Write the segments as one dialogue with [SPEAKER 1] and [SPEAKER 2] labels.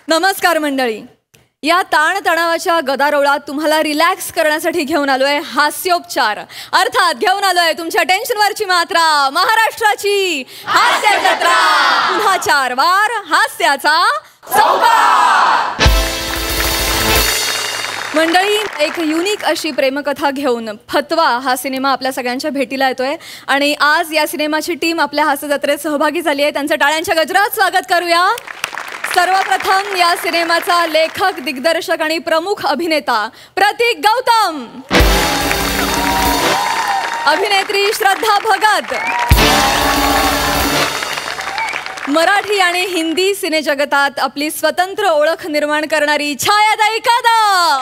[SPEAKER 1] नमस्कार मंडळी. या ताणतणावाच्या गदारोळात तुम्हाला रिलॅक्स करण्यासाठी घेऊन आलोय हास्योपचार. अर्थात घेऊन आलोय तुमच्या टेन्शनवरची मात्रा, महाराष्ट्राची हास्य जत्रा. पुन्हा 4 वार हास्याचा चौकार. मंडळी, एक युनिक अशी प्रेमकथा घेऊन फतवा हा सिनेमा आपल्या सगळ्यांच्या भेटीला येतोय आणि आज या सिनेमाची टीम आपल्या हास्य जत्रेत सहभागी झाली आहे. त्यांचं टाळ्यांच्या गजरात स्वागत करूया. सर्वप्रथम या सिनेमाचा लेखक, दिग्दर्शक आणि प्रमुख अभिनेता प्रतीक गौतम, अभिनेत्री श्रद्धा भगत, मराठी आणि हिंदी सिनेजगतात आपली स्वतंत्र ओळख निर्माण करणारी छायाताई कदम.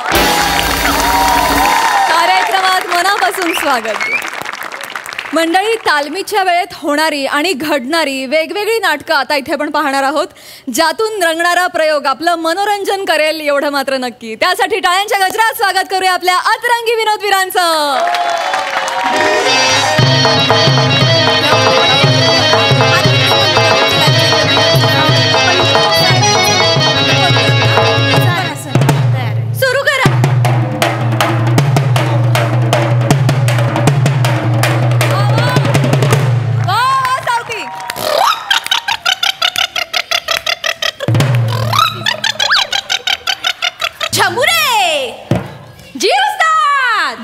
[SPEAKER 1] कार्यक्रमात मनापासून स्वागत. मंडळी, तालमीच्या वेळेत होणारी आणि घडणारी वेगवेगळी नाटकं आता इथे आपण पाहणार आहोत, ज्यातून रंगणारा प्रयोग आपलं मनोरंजन करेल एवढं मात्र नक्की. त्यासाठी टाळ्यांच्या गजरात स्वागत करूया आपल्या अतरंगी विनोदवीरांचं. सुरू करा.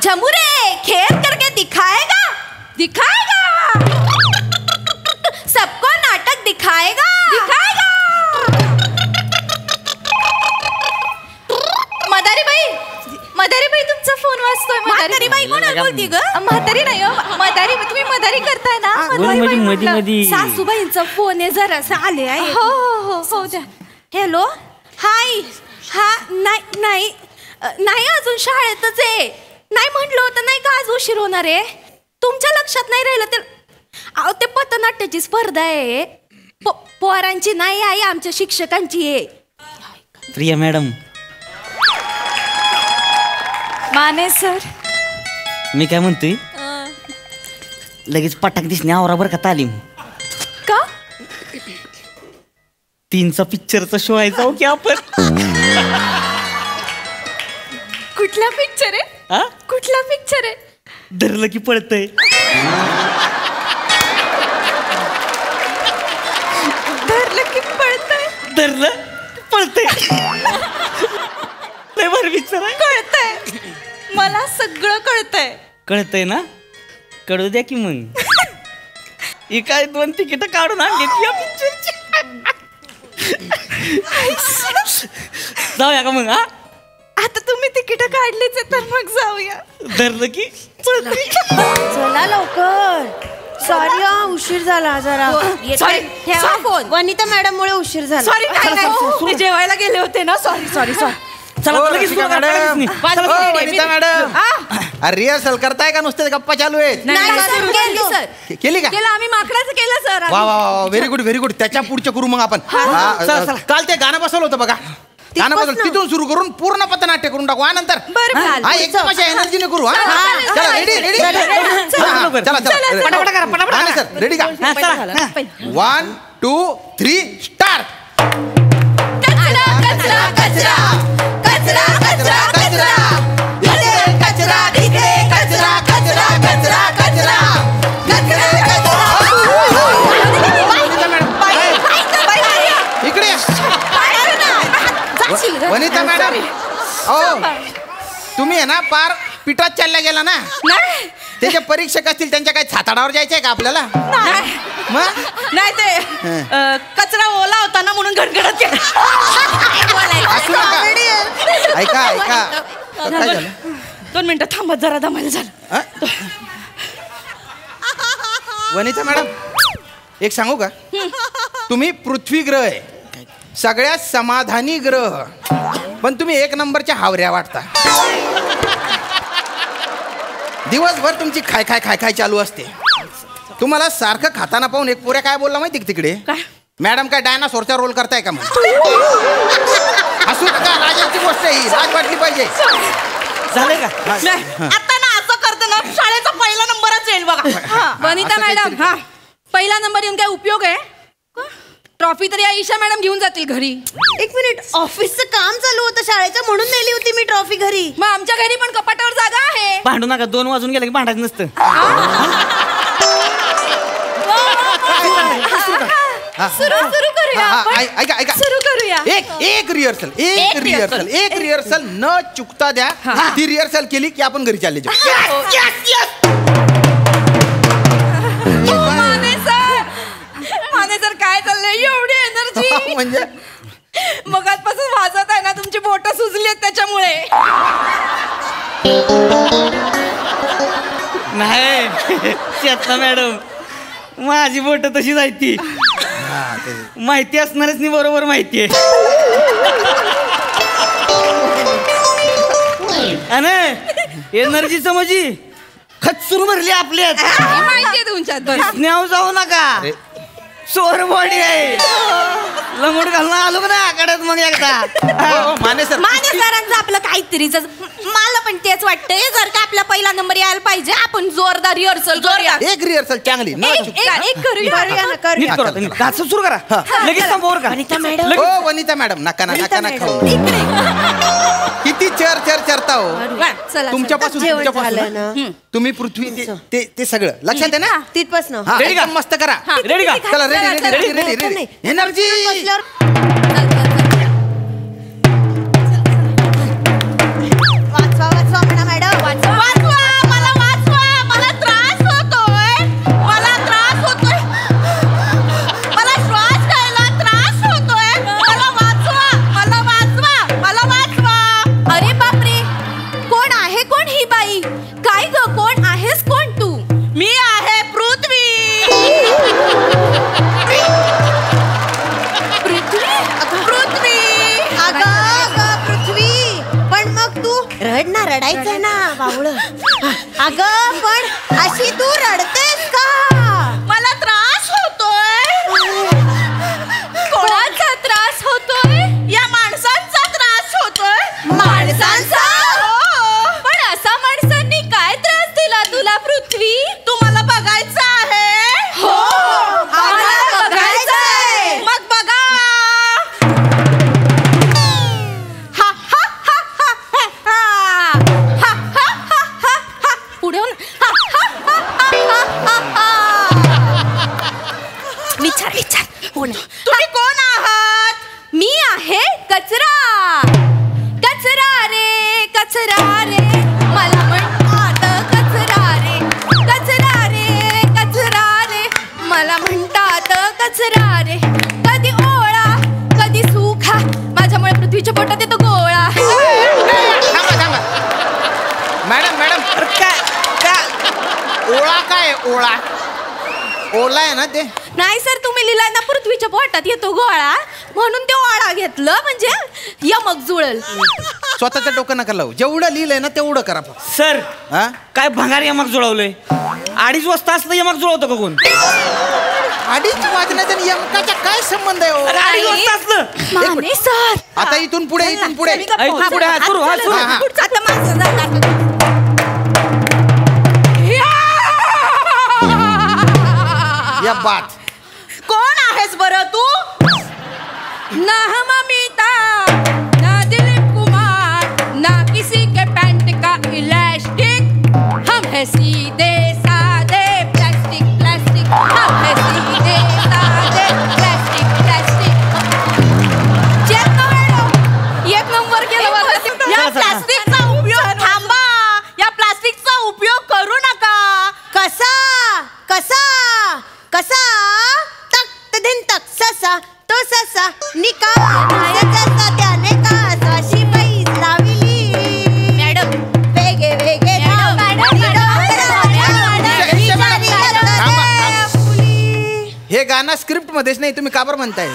[SPEAKER 2] झमुरे खेल करके दिखाएगा, दिखाएगा, सबको नाटक दिखाएगा, दिखाएगा. म्हातारी बाई तुमचा फोन वाजतोय. म्हातारी बाई कोण बोलती ग? म्हातारी नाही हो, म्हातारी. तुम्ही म्हातारी करताय ना? सासूबाईंचा फोन आहे, जरासा आले आहे. हो हो हो द्या. हॅलो, हाय. हा नाही अजून शाळेतच आहे. नाही म्हटलं होतं नाही का आज उशीर होणार आहे. तुमच्या लक्षात नाही राहिलं तर. अहो, ते पथनाट्याची स्पर्धा आहे. पोरांची नाही आहे, आमच्या शिक्षकांची आहे.
[SPEAKER 3] प्रिया मॅडम.
[SPEAKER 2] माने सर.
[SPEAKER 3] मी काय म्हणतोय, लगेच पटाक दिसणे आवराबर का तालीम
[SPEAKER 2] का?
[SPEAKER 3] 3चा पिक्चरचा शो आहे, जाऊ की आपण?
[SPEAKER 2] कुठला पिक्चर आहे? कुठला पिक्चर आहे?
[SPEAKER 3] धरलं की पळतय.
[SPEAKER 2] धरलं की पळतय.
[SPEAKER 3] धरलं पळतय. लय भारी पिक्चर आहे.
[SPEAKER 2] कळतंय मला, सगळं कळतंय.
[SPEAKER 3] कळतंय ना? कळू द्या की मग. ही काय 2 तिकीट काढून आणली या पिक्चरची. जाऊया का मग?
[SPEAKER 2] आता तुम्ही तिकीट काढलीच तर मग जाऊया.
[SPEAKER 3] धरलं की
[SPEAKER 2] चला लवकर. सॉरी उशीर झाला जरा. ठेवा फोन. वनिता मॅडम मुळे उशीर झाला. सॉरी, जेवायला गेले होते ना. सॉरी.
[SPEAKER 3] चला
[SPEAKER 4] रिहर्सल करताय का नुसते गप्पा चालू आहेत? केली का?
[SPEAKER 2] आम्ही माकडाचं केलं सर.
[SPEAKER 4] वा वा वा, व्हेरी गुड. त्याच्या पुढचं करू मग आपण. काल ते गाणं बसवलं होतं बघा. गाणं बसवलं, तिथून सुरू करून पूर्ण पथनाट्य करून टाकू. नंतर एकदम अशा एनर्जीने करू. चला रेडी. सर रेडी का? 1 2 3 स्टार्ट. वनिता मॅडम, तुम्ही आहे ना पार पिठात चालल्या गेला ना. त्याचे परीक्षक असतील, त्यांच्या काही छाताडावर जायचंय का आपल्याला?
[SPEAKER 2] नाही, ते कचरा ओला होता ना म्हणून गडगडत.
[SPEAKER 4] ऐका काय झालं?
[SPEAKER 2] 2 मिनिटं थांबत, जरा दमायला झालं.
[SPEAKER 4] वनिता मॅडम, एक सांगू का? तुम्ही पृथ्वी ग्रह आहे, सगळ्यात समाधानी ग्रह, पण तुम्ही 1 नंबरच्या हावऱ्या वाटता. दिवसभर तुमची खाय चालू असते. तुम्हाला सारखं खाताना पाहून एक पोऱ्या काय बोलला माहिती तिकडे? मॅडम काय डायनासोरचा रोल करताय का? मग असू नका, लाजाची गोष्ट ही, लाज वाटली पाहिजे.
[SPEAKER 3] झालंय का?
[SPEAKER 2] आता ना असं करतं ना, शाळेचा पहिला नंबरच येईल बघा. वनिता मॅडम, पहिला नंबर येऊन काय उपयोग आहे? ट्रॉफी तर या ईशा मॅडम घेऊन जातील घरी.
[SPEAKER 5] एक मिनिट, ऑफिसचं काम चालू होतं शाळेचं म्हणून नेली होती मी ट्रॉफी घरी.
[SPEAKER 2] मग आमच्या घरी पण कपाटावर जागा आहे.
[SPEAKER 3] भांडू नका, 2 वाजून गेलं की भांडायचं नसतं.
[SPEAKER 2] सुरू करूया आपण.
[SPEAKER 4] ऐका ऐका,
[SPEAKER 2] सुरू करूया.
[SPEAKER 4] एक रिहर्सल न चुकता द्या. ती रिहर्सल केली की आपण घरी चालले जाऊ.
[SPEAKER 2] माने सर काय चाललंय, एवढी एनर्जी
[SPEAKER 4] म्हणजे
[SPEAKER 2] मगाचपासून वाजत आहे ना, तुमची बोट सुजली आहेत त्याच्यामुळे.
[SPEAKER 3] नाही चेतना मॅडम, माझी बोट तशी जायती. माहिती असणारच नाही, बरोबर माहितीये. एनर्जी समजी खचून भरली आपल्यात.
[SPEAKER 2] माहितीये तुमच्यात.
[SPEAKER 3] स्नेह जाऊ नका, चोर बॉडी आहे. लंगोट घालून आलो का ना आकड्यात मग एकदा.
[SPEAKER 4] माने सर,
[SPEAKER 2] माने सरांचं आपलं काहीतरीच. मला पण तेच वाटतंय, जर का आपला पहिला नंबर यायला पाहिजे, आपण जोरदार रिहर्सल करूया.
[SPEAKER 4] एक रिहर्सल चांगली न चुकता.
[SPEAKER 2] एक करूया.
[SPEAKER 3] नीट करा, नीट. घास सुरू करा लगेच संपवर का.
[SPEAKER 4] हो वनिता मॅडम, नका खाऊ. किती चरता हो
[SPEAKER 2] चला
[SPEAKER 4] तुमच्यापासून. तुम्ही पृथ्वी ते सगळं लक्षात आहे ना.
[SPEAKER 5] तिथपासनं
[SPEAKER 4] हा,
[SPEAKER 3] रेडी का?
[SPEAKER 4] एकदम मस्त करा.
[SPEAKER 3] रेडी का?
[SPEAKER 4] चला रेडी. एनर्जी.
[SPEAKER 5] वाचवा म्हणा मॅडम.
[SPEAKER 2] वाचवा, मला वाचवा. मला त्रास होतोय. मला श्वास घ्यायला त्रास होतोय. मला वाचवा. अरे बापरे, कोण आहे कोण ही बाई? काय ग, कोण आहेस कोण तू? मी आहे पृथ्वी.
[SPEAKER 5] अगं पृथ्वी, पण मग तू रडायचं ना बावळ. अगं पण अशी तू रडतेस का?
[SPEAKER 2] मला त्रास होतोय. कोणाचा त्रास होतोय? या माणसांचा त्रास होतोय. माणसांचा? पण असा माणसांनी काय त्रास दिला तुला पृथ्वी? तुम्हाला बघायचं आहे? हो,
[SPEAKER 5] आम्हाला बघायचंय.
[SPEAKER 2] मग बघा. हा हा हा हा हा हा हा हा हा हा. पुढे होऊन हा हा हा हा हा हा. विचार कोण? तुम्ही कोण आहात? मी आहे कचरा. कचरा रे मला म्हणतात कचरा रे मला म्हणतात कचरा रे. कधी ओळा कधी सुखा, माझ्यामुळे पृथ्वीच्या पोटात येतो गोळा.
[SPEAKER 4] थांबा मॅडम ओळा काय? ओला आहे ना ते.
[SPEAKER 2] नाही सर, तुम्ही लिहिलाय ना पृथ्वीच्या पोटात येतो गोळा, म्हणून ते ओळा घेतलं, म्हणजे यमक जुळल.
[SPEAKER 4] स्वतःचं डोकं नका लावू. जेवढं लिहिलंय ना तेवढं करा.
[SPEAKER 3] सर
[SPEAKER 4] हा,
[SPEAKER 3] काय भंगार यमक जुळवलंय. 2:30 वाजता असलं यमक जुळवतं का कोण?
[SPEAKER 4] 2:30 वाजण्याचा आणि यमकाचा काय संबंध आहे हो?
[SPEAKER 3] 2:30 वाजता असलं.
[SPEAKER 2] माने सर,
[SPEAKER 4] आता इथून पुढे
[SPEAKER 3] इथून पुढे हात सुरू.
[SPEAKER 2] आता माझं जाणार.
[SPEAKER 4] या बात.
[SPEAKER 2] कोण आहेस बरं तू? ना हम अमिताभ, ना दिलीप कुमार, ना किसी के पैंट का इलास्टिक. हम है सीधे साधे प्लास्टिक. हम है सीधे साधे प्लास्टिक. एक नंबर केलं बघा. या प्लास्टिकचा उपयोग थांबा. या प्लास्टिकचा उपयोग करू नका.
[SPEAKER 5] कसा तक दिन तक ससा तो ससा निकाल त्याने का स्वाशी पैस लावली.
[SPEAKER 2] मॅडम,
[SPEAKER 5] वेगे
[SPEAKER 4] हे गाणं स्क्रिप्ट मध्येच नाही, तुम्ही का बरं म्हणताय?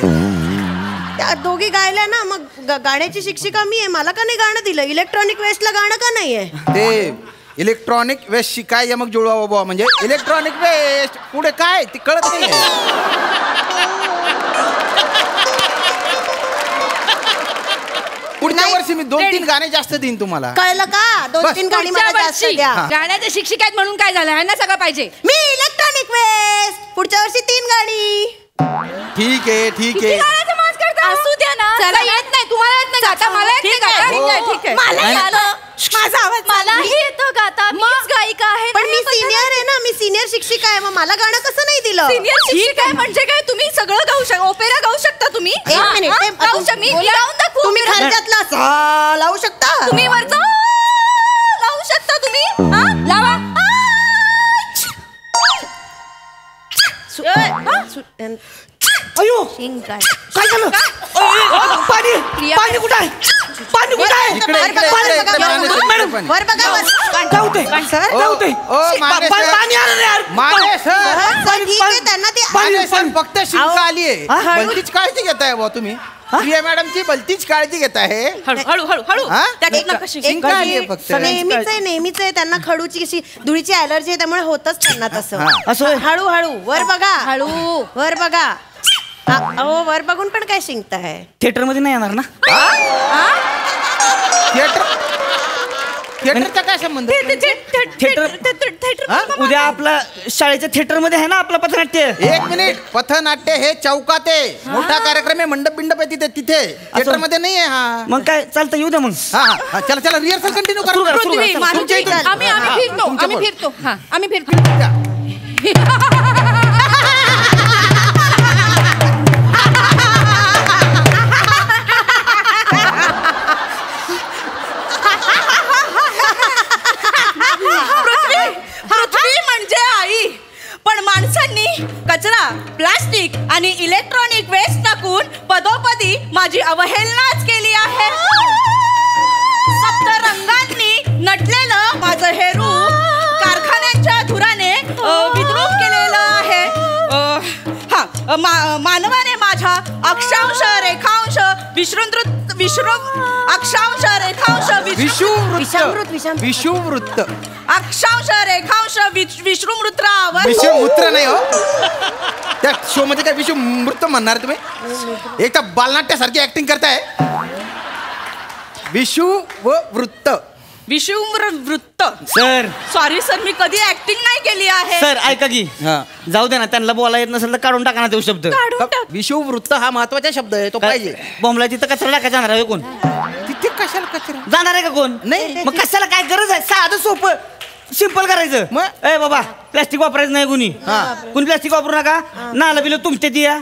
[SPEAKER 5] त्या दोघी गायल्या ना, मग गाण्याची शिक्षिका मी आहे. मला का नाही गाणं दिलं? इलेक्ट्रॉनिक वेस्टला गाणं का नाहीये?
[SPEAKER 4] ते इलेक्ट्रॉनिक वेस्ट शिकाय यमक जुळवा बाबा. म्हणजे इलेक्ट्रॉनिक वेस्ट पुढे काय ते कळत नाही. पुढच्या वर्षी मी 2-3 गाणे जास्त देईन तुम्हाला.
[SPEAKER 5] कळलं का? 2-3 गाणी मला जास्त द्या.
[SPEAKER 2] गाण्याच्या शिक्षिका आहेत म्हणून काय झालं, ह्यांना सगळं पाहिजे.
[SPEAKER 5] मी इलेक्ट्रॉनिक वेस्ट, पुढच्या वर्षी 3 गाणी.
[SPEAKER 4] ठीक आहे ठीक आहे.
[SPEAKER 2] असू द्या ना.
[SPEAKER 5] चला येत नाही तुम्हाला येत नाही गाता मला येत नाही गाता.
[SPEAKER 2] ठीक आहे, ठीक आहे.
[SPEAKER 5] मला येतं. माझा आवाज
[SPEAKER 2] मलाही येतं गाता. मीच गायिका आहे.
[SPEAKER 5] पण मी सिनियर आहे ना, मी सिनियर शिक्षिका आहे, मग मला गाणं कसं नाही दिलं?
[SPEAKER 2] सिनियर शिक्षिका आहे म्हणजे काय? तुम्ही सगळं गाऊ शकता. ओपेरा गाऊ शकता तुम्ही.
[SPEAKER 5] एक मिनिट,
[SPEAKER 2] हा?
[SPEAKER 5] ते
[SPEAKER 2] गाऊ शकता. मी गाऊन दाखवू.
[SPEAKER 5] तुम्ही खालच्यातला सा लावू शकता?
[SPEAKER 2] तुम्ही वरचा लावू शकता तुम्ही. हा? लावा.
[SPEAKER 3] अयो
[SPEAKER 5] शिंग काय?
[SPEAKER 3] काय झालं पाणी पाणी कुठं आहे पाणी कुठं आहे
[SPEAKER 4] इकडे, इकडे, इकडे, इकडे,
[SPEAKER 3] मॅडम.
[SPEAKER 5] वर बघा वर.
[SPEAKER 3] काय होतंय काय होतंय
[SPEAKER 4] माने सर.
[SPEAKER 3] पाणी आलं रे यार
[SPEAKER 4] माने सर.
[SPEAKER 5] सर, ठीक आहे, त्यांना ते
[SPEAKER 4] माने सर फक्त शिंक आली आहे.
[SPEAKER 3] हा?
[SPEAKER 4] भलतीच काळजी घेताय बुवा तुम्ही. प्रिया मॅडमची भलतीच काळजी घेत आहे.
[SPEAKER 2] हळू हळू हळू हळू.
[SPEAKER 4] हा?
[SPEAKER 2] त्यात नका शिंक.
[SPEAKER 4] शिंक आली आहे फक्त.
[SPEAKER 5] नेहमीच आहे त्यांना खडूची अशी धुळीची अलर्जी आहे, त्यामुळे होतच त्यांना तसं.
[SPEAKER 4] हा.
[SPEAKER 3] असं
[SPEAKER 5] हळू हळू वर बघा.
[SPEAKER 2] हळू.
[SPEAKER 5] वर बघा. अहो वर बघून पण काय शिंकताय?
[SPEAKER 3] थिएटर मध्ये नाही येणार ना
[SPEAKER 4] थिएटरचा काय संबंध?
[SPEAKER 3] हा? उद्या आपला शाळेच्या थिएटर मध्ये आहे ना आपला पथनाट्य.
[SPEAKER 4] एक मिनिट. पथनाट्य हे चौकात आहे. मोठा कार्यक्रम आहे. मंडप बिंडप आहे तिथे थिएटर मध्ये नाही आहे. हा
[SPEAKER 3] मग काय चालतं येऊ द्या मग.
[SPEAKER 4] हा हा चला चला रिहर्सल कंटिन्यू
[SPEAKER 3] सुरू करा, सुरू करा.
[SPEAKER 4] करा. तुमच्या इथून.
[SPEAKER 2] आम्ही
[SPEAKER 4] हा,
[SPEAKER 2] फिरतो.
[SPEAKER 4] तुमच्या
[SPEAKER 2] आम्ही
[SPEAKER 4] बोल.
[SPEAKER 2] फिरतो. हा आम्ही फिरतो. पृथ्वी म्हणजे आई. पण माणसांनी कचरा प्लास्टिक आणि इलेक्ट्रॉनिक वेस्ट टाकून पदोपदी माझी अवहेलनाच केली आहे. सप्तरंगांनी नटलेलं माझं हे रूप कारखान्यांच्या धुराने विद्रूप केलेलं आहे. मानवाने माझ्या अक्षांश रेखांश अक्षांश रेखांश
[SPEAKER 4] विषुववृत्त
[SPEAKER 2] अक्षांश रेखांश विश्रुमृत्रावर
[SPEAKER 4] विषुमूत्र नाही हो. त्या शो मध्ये काय विषुमृत म्हणणार तुम्ही? एक तर बालनाट्यासारखी ऍक्टिंग करताय. विषुववृत्त
[SPEAKER 2] विषुमृत.
[SPEAKER 3] सर
[SPEAKER 2] सॉरी सर, मी कधी ऍक्टिंग नाही केली आहे.
[SPEAKER 3] सर ऐका की जाऊ दे ना त्यांना बोला येत नसेल तर काढून टाका ना तो शब्द.
[SPEAKER 2] काढून टाक.
[SPEAKER 4] विषुववृत्त हा महत्वाचा शब्द आहे. तो पाहिजे.
[SPEAKER 3] बॉम्बला तिथं कचरा टाकायचा जाणार आहे कोण?
[SPEAKER 4] तिथे कशाला कचरा?
[SPEAKER 3] जाणार आहे का कोण?
[SPEAKER 4] नाही.
[SPEAKER 3] मग कशाला काय गरज आहे? साधं सोपं सिंपल करायचं.
[SPEAKER 4] मग?
[SPEAKER 3] ए बाबा प्लास्टिक वापरायचं नाही कुणी. कुणी प्लास्टिक वापरू नका. नाला बिल तुमचे दिया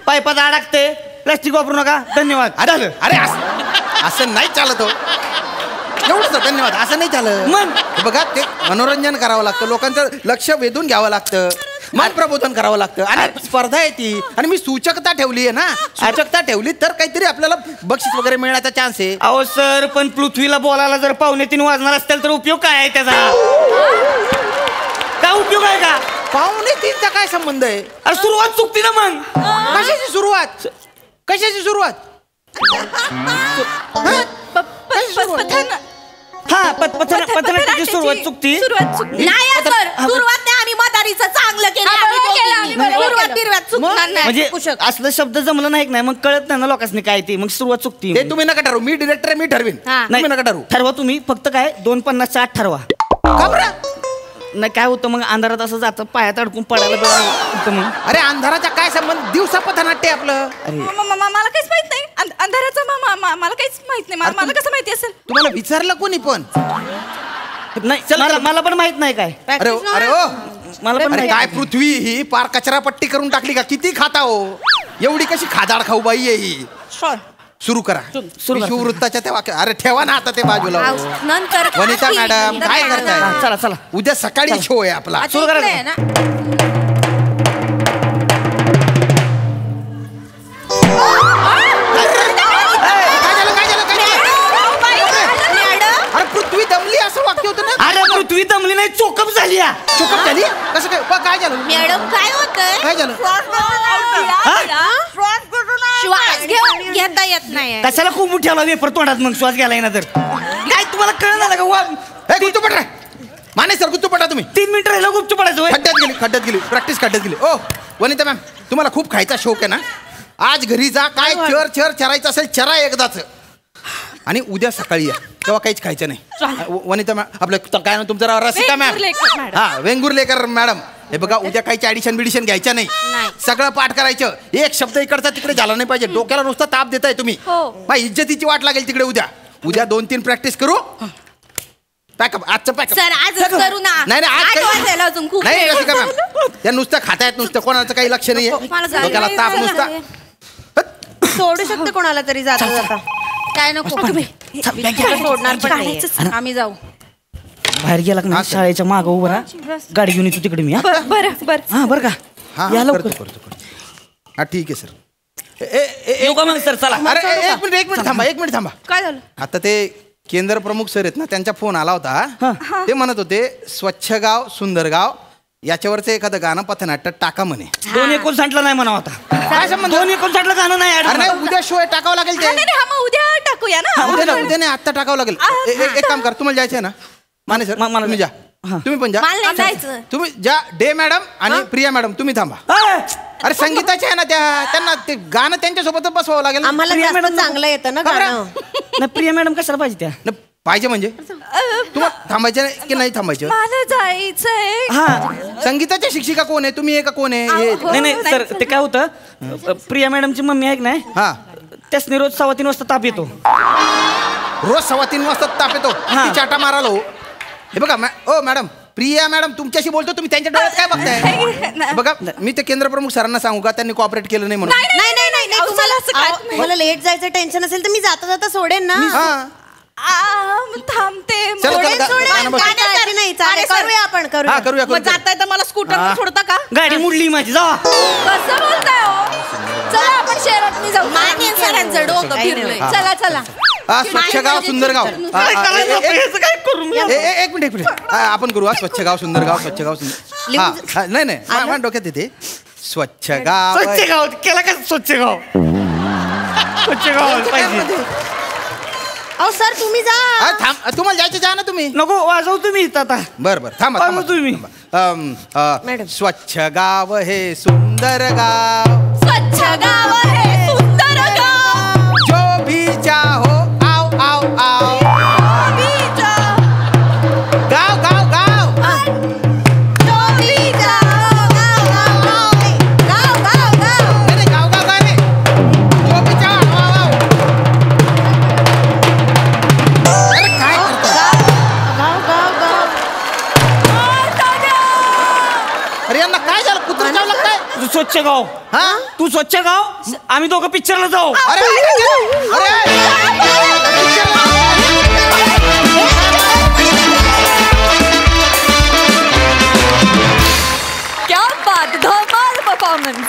[SPEAKER 3] पाईपात अडकते. प्लास्टिक वापरू नका. धन्यवाद.
[SPEAKER 4] अरे अरे असं नाही चालत हो. एवढंच धन्यवाद. असं नाही चालत.
[SPEAKER 3] मग
[SPEAKER 4] बघा ते मनोरंजन करावं लागतं. लोकांचं लक्ष वेधून घ्यावं लागतं. मन प्रबोधन करावं लागतं. आणि स्पर्धा आहे ती. आणि मी सूचकता ठेवली आहे ना. सूचकता ठेवली तर काहीतरी आपल्याला बक्षीस वगैरे मिळण्याचा चान्स आहे.
[SPEAKER 3] अहो सर पण पृथ्वीला बोलायला जर 2:45 वाजणार असतील तर उपयोग काय आहे त्याचा? काय उपयोग आहे का?
[SPEAKER 4] 2:45चा काय संबंध आहे?
[SPEAKER 3] अरे सुरुवात चुकती ना मग.
[SPEAKER 4] कशाची सुरुवात? कशाची सुरुवात?
[SPEAKER 3] हा पथनाट्याची सुरुवात चुकती.
[SPEAKER 5] नाही सर, सुरुवात नाही. आम्ही मदारीचं चांगलं केलं. सुरुवात बिरुवात चुकणार नाही.
[SPEAKER 3] म्हणजे
[SPEAKER 5] कुशल.
[SPEAKER 3] असलं शब्द जमलं नाही नाही मग कळत नाही ना लोकांनी काय ते. मग सुरुवात चुकती.
[SPEAKER 4] ते तुम्ही नका ठरवू. मी डिरेक्टर मी ठरवीन. तुम्ही नका ठरवू.
[SPEAKER 3] ठरवा तुम्ही फक्त काय 2:50च्या आत ठरवा.
[SPEAKER 4] का बरं?
[SPEAKER 3] नाही काय होतं मग अंधारात असं जातं पायात अडकून पडायला होतं मग.
[SPEAKER 4] अरे अंधाराचा काय संबंध? दिवसा पथनाट्य आपलं.
[SPEAKER 2] मला काहीच माहित नाही. अंधाराचं मला काहीच माहित नाही. मला कसं माहिती असेल?
[SPEAKER 4] तुम्हाला विचारलं कोणी पण?
[SPEAKER 3] नाही मला पण माहित नाही काय.
[SPEAKER 4] अरे अरे ओ
[SPEAKER 3] मला पण
[SPEAKER 4] अरे
[SPEAKER 3] माहित
[SPEAKER 4] काय
[SPEAKER 3] नाही.
[SPEAKER 4] पृथ्वी ही पार कचरा पट्टी करून टाकली का? किती खाता हो? एवढी कशी खादाड खाऊ बाई आहे ही? सुरू करा. विषुववृत्ताच्या त्या वाक्य. अरे ठेवा ना आता ते बाजूला.
[SPEAKER 5] नंतर
[SPEAKER 4] वनिता मॅडम काय करताय?
[SPEAKER 3] चला चला
[SPEAKER 4] उद्या सकाळी शो आहे आपला.
[SPEAKER 3] सुरू करा.
[SPEAKER 4] अरे पृथ्वी दमली असं वाक्य होतं ना.
[SPEAKER 3] अरे पृथ्वी दमली नाही चोकअप झाली या.
[SPEAKER 4] चोकअप झाली? कसं काय? काय झालं?
[SPEAKER 5] मॅडम काय होतंय?
[SPEAKER 4] काय झालं?
[SPEAKER 5] श्वास घेता येत नाही.
[SPEAKER 3] कशाला खूप ठेवला वेपर तोंडात मग श्वास घ्यायला ना तर काय तुम्हाला कळलं झालं का वा?
[SPEAKER 4] ए गुप्तू पडा. माने सर गुप्तू पडा तुम्ही.
[SPEAKER 3] 3 मिनिटं राहिलं गुपचूप पडायचं होय.
[SPEAKER 4] खड्ड्यात गेली प्रॅक्टिस खड्ड्यात गेली. ओ वनिता मॅम तुम्हाला खूप खायचा शौक आहे ना. आज घरी जा. काय चर चरायचं असेल चरा एकदाच. आणि उद्या सकाळी या. तेव्हा काहीच खायचं नाही. वनिता मॅम आपलं काय ना तुमचं रसिका मॅम. हा वेंगुर्लेकर मॅडम हे बघा उद्या काही ऍडिशन बिडिशन घ्यायच्या नाही, सगळं पाठ करायचं. एक शब्द इकडचा तिकडे झाला नाही पाहिजे. डोक्याला नुसता ताप देताय तुम्ही. माझी इज्जतीची वाट लागेल तिकडे. उद्या 2-3 प्रॅक्टिस करू. पॅकअप आजचं पॅकअप
[SPEAKER 2] सर आजच करू ना.
[SPEAKER 4] नाही नाही, आज
[SPEAKER 2] 8 वाजायला अजून खूप
[SPEAKER 4] नाही
[SPEAKER 2] वेळ.
[SPEAKER 4] रसिका मॅम, त्या नुसतं खातायत, नुसतं कोणाचं काही लक्ष नाहीये. डोक्याला ताप नुसता.
[SPEAKER 5] सोडू शकते कोणाला तरी जाता जाता.
[SPEAKER 2] काय नको
[SPEAKER 5] सोडणार पण नाहीये.
[SPEAKER 2] आम्ही जाऊ.
[SPEAKER 3] बाहेर गेला का शाळेच्या मागं उभं राहा, गाडी घेऊन येतो तिकडे मी.
[SPEAKER 2] बरं
[SPEAKER 3] हा बरं का,
[SPEAKER 4] हा
[SPEAKER 3] या लवकर.
[SPEAKER 4] करतो. हा ठीक आहे सर.
[SPEAKER 3] येऊ का मग सर? चला.
[SPEAKER 4] अरे एक मिनिट थांबा.
[SPEAKER 2] काय झालं?
[SPEAKER 4] आता ते केंद्र प्रमुख सर आहेत ना, त्यांचा फोन आला होता. ते म्हणत होते स्वच्छ गाव सुंदर गाव याच्यावरचं एखादं गाणं पथनाट्य टाका म्हणे.
[SPEAKER 3] 259 नाही म्हणा होता.
[SPEAKER 4] काय संबंध?
[SPEAKER 3] 259 गाणं नाही.
[SPEAKER 4] अरे नाही, उद्या शो टाकावं लागेल ते.
[SPEAKER 2] मग उद्या टाकूया ना.
[SPEAKER 4] उद्या नाही, आत्ता टाकावं लागेल. एक काम करा, तुम्हाला जायचं आहे ना माने सर, तुम्ही जा. तुम्ही पण जा.
[SPEAKER 2] मला नाही जायचं.
[SPEAKER 4] तुम्ही जा. डे मॅडम आणि प्रिया मॅडम तुम्ही थांबा. अरे संगीताचे आहे ना त्यांना ते गाणं त्यांच्यासोबतच बसवावं लागेल.
[SPEAKER 5] आम्हाला
[SPEAKER 3] प्रिया
[SPEAKER 5] जास्त
[SPEAKER 3] मॅडम
[SPEAKER 5] चांगलं येतं ना गाणं.
[SPEAKER 3] नाही, प्रिया मॅडम कशाला पाहिजे त्या?
[SPEAKER 4] न, पाहिजे म्हणजे तुम्हाला थांबायचं की नाही थांबायचं?
[SPEAKER 2] मला जायचंय.
[SPEAKER 3] हा,
[SPEAKER 4] संगीताच्या शिक्षिका कोण आहे? तुम्ही आहे का कोण आहे? हे
[SPEAKER 3] नाही सर, ते काय होतं, प्रिया मॅडमची मम्मी आहे नाही,
[SPEAKER 4] हा,
[SPEAKER 3] त्यासनी रोज 3:15 वाजता ताप येतो.
[SPEAKER 4] रोज 3:15 वाजता ताप येतो. किती चाटा मारालो. हे बघा ओ मॅडम, प्रिया मॅडम तुमच्याशी बोलतो, तुम्ही त्यांच्या डोळ्यात काय बघताय? बघा मी ते केंद्र प्रमुख सरांना सांगू का त्यांनी कोऑपरेट केलं नाही म्हणून?
[SPEAKER 5] नाही तुम्हाला लेट जायचं टेन्शन असेल तर मी जाता जाता सोडेन ना.
[SPEAKER 2] थांबते.
[SPEAKER 5] करूया आपण
[SPEAKER 4] करूया.
[SPEAKER 2] जाताय तर मला स्कूटर सोडता का?
[SPEAKER 3] गाडी मुडली माझी. जा.
[SPEAKER 2] कसं बोलताय हो? चला आपण शहरात जाऊ. मान्य सरांचं डोकं फिरलंय. चला.
[SPEAKER 4] स्वच्छ गाव सुंदर गाव. एक मिनिट आपण करू. स्वच्छ गाव सुंदर गाव. नाही माझ्या डोक्यात येते स्वच्छ गाव.
[SPEAKER 3] स्वच्छ गाव केला का? स्वच्छ गाव पाहिजे.
[SPEAKER 5] अहो सर तुम्ही जा.
[SPEAKER 4] तुम्हाला जायचं जा ना तुम्ही.
[SPEAKER 3] नको वाजव तुम्ही इथं आता.
[SPEAKER 4] बरं थांबा
[SPEAKER 3] तुम्ही.
[SPEAKER 4] स्वच्छ गाव हे सुंदर गाव.
[SPEAKER 2] स्वच्छ गाव हे सुंदर गाव.
[SPEAKER 4] जो भी चाहो आओ आओ आओ. गाव गाव गाव.
[SPEAKER 5] गाव
[SPEAKER 4] नाही गाव गाव गाव. जो भी चाहो आओ आओ. अरे काय करतो? अरे यांना काय झालं? कुत्र चावलं काय?
[SPEAKER 3] स्वच्छ गाव.
[SPEAKER 4] हा
[SPEAKER 3] तू स्वच्छ गाव, आम्ही दोघं पिक्चरला जाऊ.
[SPEAKER 4] अरे
[SPEAKER 1] क्या बात, धमाल परफॉर्मन्स.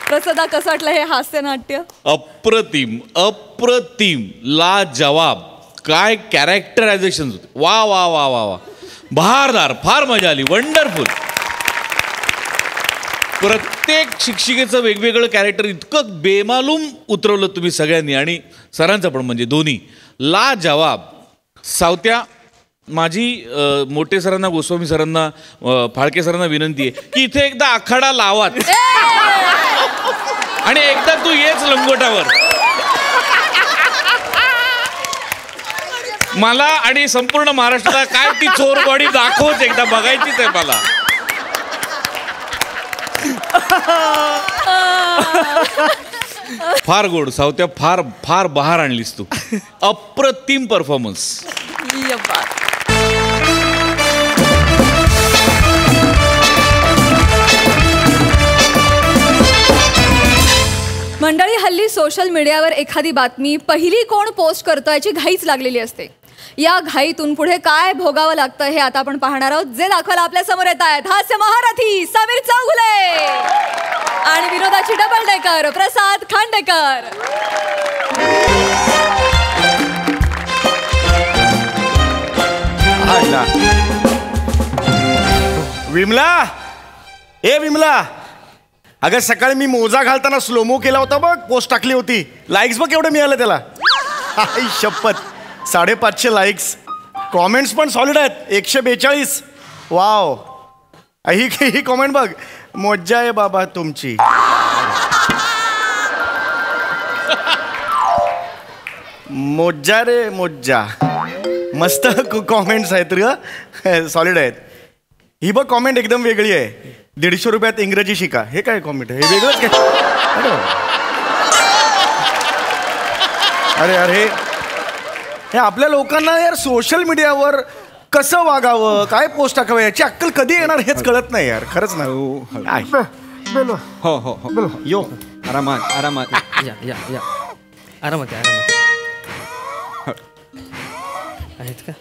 [SPEAKER 1] प्रसदा कसं वाटलं हे हास्य नाट्य?
[SPEAKER 6] अप्रतिम लाजवाब. काय कॅरेक्टरायझेशन होते. वा वा वा वा वा, बहारदार. फार मजा आली. वंडरफुल. प्रत्येक शिक्षिकेचं वेगवेगळं कॅरेक्टर इतकं बेमालूम उतरवलं तुम्ही सगळ्यांनी, आणि सरांचं पण म्हणजे दोन्ही लाजवाब. सावत्या, माझी मोठे सरांना, गोस्वामी सरांना, फाळके सरांना विनंती आहे की इथे एकदा आखाडा लावाच आणि एकदा तू येच लंगोटावर. मला आणि संपूर्ण महाराष्ट्राला काय ती चोर बॉडी दाखवच एकदा, बघायचीच आहे मला. फार गोड सावत्या, फार फार बहार आणलीस तू. अप्रतिम परफॉर्मन्स.
[SPEAKER 1] मंडळी, हल्ली सोशल मीडियावर एखादी बातमी पहिली कोण पोस्ट करतोय याची घाईच लागलेली असते. या घाईतून पुढे काय भोगावं लागतं हे आता आपण पाहणार आहोत. जे दाखवायला आपल्या समोर येत आहेत हास्य महारथी समीर चौगुले आणि विनोदाची डबल डेकर प्रसाद खांडेकर.
[SPEAKER 7] विमला, ए विमला, अगं सकाळी मी मोजा घालताना स्लोमो केला होता बघ, पोस्ट टाकली होती. लाईक्स बघ एवढं मिळालं त्याला. आई शपथ, 550 लाईक्स. कॉमेंट्स पण सॉलिड आहेत, 142. वाव. ही कॉमेंट बघ, मज्जा आहे बाबा तुमची. मोज्जा रे मोज्जा. मस्त कॉमेंट्स आहेत रे, सॉलिड आहेत. ही बघ कॉमेंट एकदम वेगळी आहे. 150 रुपयात इंग्रजी शिका. हे काय कॉमेंट आहे? हे वेगळंच काय? अरे अरे हे आपल्या लोकांना यार सोशल मीडियावर कसं वागावं, काय पोस्ट टाकावं याची अक्कल कधी येणार हेच कळत नाही यार. खरंच ना.
[SPEAKER 3] हो हो हो
[SPEAKER 7] यो
[SPEAKER 3] आरामात आरामात या या या आरामात आरामात आहेत का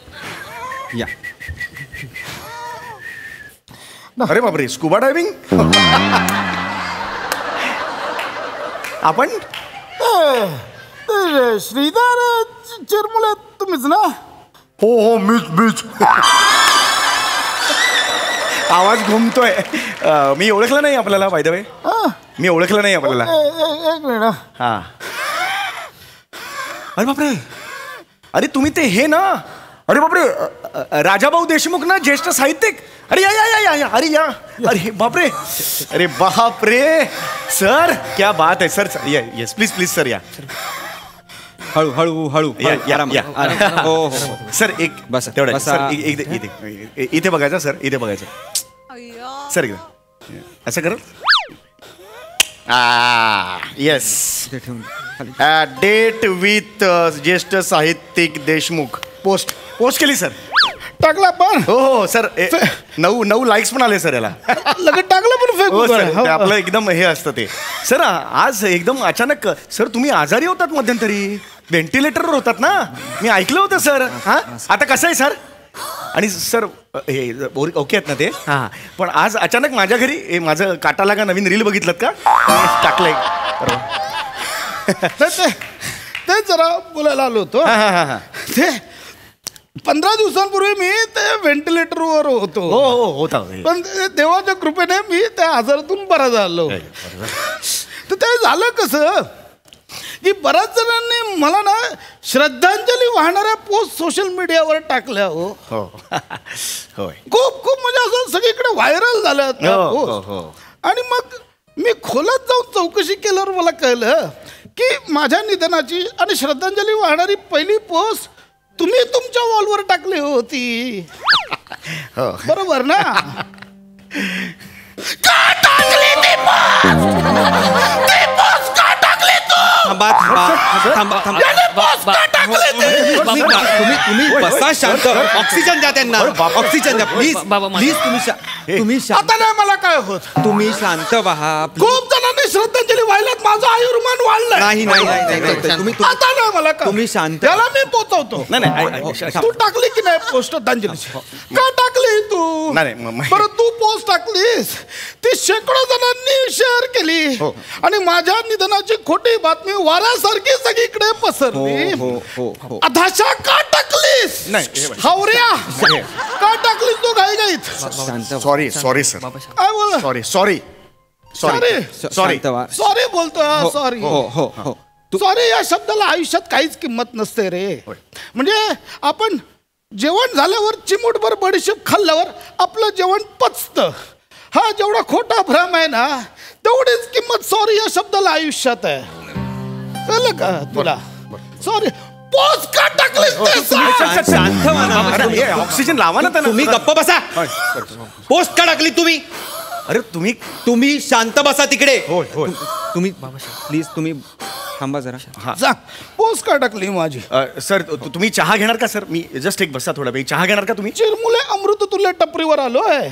[SPEAKER 3] या.
[SPEAKER 7] अरे बापरे स्कुबा डायव्हिंग. आपण
[SPEAKER 8] श्रीधर चिरमुले तुम्हीच ना?
[SPEAKER 7] हो हो मीच आवाज घुमतोय. मी ओळखलं नाही आपल्याला बाय द वे. मी ओळखलं नाही आपल्याला.
[SPEAKER 8] एक मिनिट.
[SPEAKER 7] हा. अरे बापरे अरे तुम्ही ते हे ना. अरे बापरे राजाभाऊ देशमुख ना ज्येष्ठ साहित्यिक. अरे या या या या या अरे या अरे बापरे अरे बापरे सर क्या बात आहे sir. Yes please please sir या.
[SPEAKER 3] हळू हळू हळू
[SPEAKER 7] या या या.
[SPEAKER 3] हो हो
[SPEAKER 7] सर एक
[SPEAKER 3] बस
[SPEAKER 7] तेवढं सर इथे बघायचं सर. इथे बघायचं सर. असं कर. येस डेट विथ ज्येष्ठ साहित्यिक देशमुख. पोस्ट केली सर.
[SPEAKER 8] टाकला पण.
[SPEAKER 7] हो हो सर. 9 लाईक्स पण आले सर याला.
[SPEAKER 8] लगेच टाकलं पण
[SPEAKER 7] हो सर
[SPEAKER 8] फेसबुक.
[SPEAKER 7] ते आपलं एकदम हे असतं ते. सर आज एकदम अचानक सर तुम्ही आजारी होतात मध्यंतरी. व्हेंटिलेटरवर होतात ना. मी ऐकलं होतं सर. हा आता कसं आहे सर? आणि सर हे ओके आहेत ना ते? हां पण आज अचानक माझ्या घरी हे माझं काटा लागा नवीन रील बघितलं का? टाकलंय
[SPEAKER 8] ते जरा बोलायला आलो होतो. ते 15 दिवसांपूर्वी मी ते व्हेंटिलेटरवर होतो.
[SPEAKER 7] हो हो होता.
[SPEAKER 8] पण देवाच्या कृपेने मी त्या आजारातून बरा झालो. तर ते झालं कसं की बऱ्याच जणांनी मला ना श्रद्धांजली वाहणाऱ्या पोस्ट सोशल मीडियावर टाकल्या. हो
[SPEAKER 7] होय
[SPEAKER 8] खूप खूप म्हणजे असं सगळीकडे व्हायरल झालं त्या पोस्ट. आणि मग मी खोलात जाऊन चौकशी केल्यावर मला कळलं की माझ्या निधनाची आणि श्रद्धांजली वाहणारी पहिली पोस्ट तुम्ही तुमच्या वॉलवर टाकली होती. बरोबर ना? का टाकली ती पोस्ट? का टाकली तू?
[SPEAKER 3] तुम्ही बसा शांत. ऑक्सिजन द्या त्यांना. ऑक्सिजन द्या प्लीज. प्लीज तुम्ही
[SPEAKER 8] आता नाही मला काय होत.
[SPEAKER 3] तुम्ही शांत व्हा.
[SPEAKER 8] खूप जणांनी श्रद्धांजली वाहिल्यात. माझं आयुर्मान वाढलंय.
[SPEAKER 3] नाही नाही नाही तुम्ही
[SPEAKER 8] आता नाही मला काय.
[SPEAKER 3] तुम्ही शांत.
[SPEAKER 8] त्याला मी पोचवतो.
[SPEAKER 7] नाही
[SPEAKER 8] तू टाकली की नाही पोस्ट श्रद्धांजली? का टाकली तू? बरं तू पोस्ट टाकलीस ती शेकडो जणांनी शेअर केली आणि माझ्या निधनाची खोटी बातमी वाऱ्यासारखी सगळीकडे पसरली. अधाशा का टाकलीस? हावऱ्या का टाकलीस तू घाईघाईत?
[SPEAKER 7] Sorry sorry sir.
[SPEAKER 8] काय बोल?
[SPEAKER 7] सॉरी सॉरी सॉरी
[SPEAKER 8] सॉरी बोलतो. सॉरी सॉरी या शब्दाला आयुष्यात काहीच किंमत नसते रे. म्हणजे आपण जेवण झाल्यावर चिमूटभर बडीशेप खाल्ल्यावर आपलं जेवण पचतं. हा जेवढा खोटा भ्रम आहे ना तेवढीच किंमत सॉरी या शब्दाला आयुष्यात आहे. कळलं का तुला? सॉरी पोस्ट का टाकलीस?
[SPEAKER 7] शांत ऑक्सिजन लावा ना त्यांना.
[SPEAKER 3] तुम्ही गप्प बसा. पोस्ट का टाकली तुम्ही?
[SPEAKER 7] अरे
[SPEAKER 3] तुम्ही शांत बसा तिकडे. तुम्ही प्लीज तुम्ही थांबा जरा.
[SPEAKER 8] पोस्ट का टाकली माझी?
[SPEAKER 7] सर तुम्ही चहा घेणार का सर? मी जस्ट एक बसा थोडा वेळ. चहा घेणार का तुम्ही?
[SPEAKER 8] चिरमुले अमृत तुल्य टपरीवर आलोय.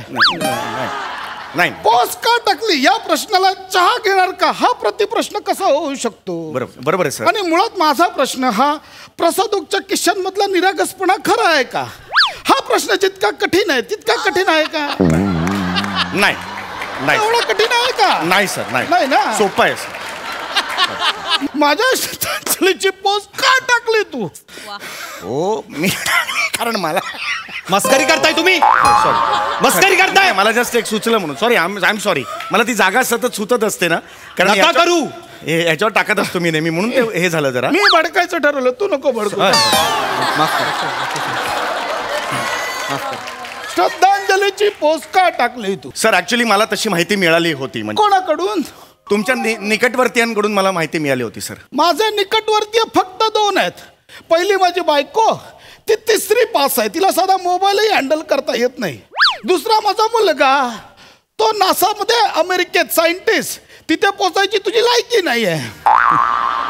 [SPEAKER 7] नाही
[SPEAKER 8] पोस्ट का टाकली या प्रश्नाला चहा घेणार का हा प्रतिप्रश्न कसा होऊ शकतो?
[SPEAKER 7] बरोबर आहे सर.
[SPEAKER 8] आणि मुळात माझा प्रश्न हा प्रसादोगच्या किशनमधला निरागसपणा खरा आहे का हा प्रश्न जितका कठीण आहे तितका कठीण आहे का?
[SPEAKER 7] नाही
[SPEAKER 8] एवढा कठीण आहे का?
[SPEAKER 7] नाही सर.
[SPEAKER 8] नाही ना.
[SPEAKER 7] सोपं आहे सर.
[SPEAKER 8] माझ्या श्रद्धांजलीची पोस्ट का टाकली तू?
[SPEAKER 7] हो मी कारण मला
[SPEAKER 3] मस्करी करताय तुम्ही. मस्करी करताय.
[SPEAKER 7] मला जस्ट एक सुचलं म्हणून. Sorry I am sorry. मला ती जागा सतत सुचत असते ना कारण
[SPEAKER 3] नका करू.
[SPEAKER 7] याच्यावर टाकत असतो मी नेहमी म्हणून ते हे झालं जरा.
[SPEAKER 8] मी भडकायचं ठरवलं तू नको भडकू. श्रद्धांजलीची पोस्ट का टाकली तू?
[SPEAKER 7] सर ऍक्च्युली मला तशी माहिती मिळाली होती. म्हणजे
[SPEAKER 8] कोणाकडून?
[SPEAKER 7] तुमच्या निकटवर्तीयांकडून मला माहिती मिळाली होती सर.
[SPEAKER 8] माझे निकटवर्तीय फक्त 2 आहेत. पहिली माझी बायको. ती 3री पास आहे. तिला साधा मोबाईलही हँडल करता येत नाही. दुसरा माझा मुलगा, तो नासामध्ये अमेरिकेत सायंटिस्ट, तिथे पोचायची तुझी लायकी नाही आहे.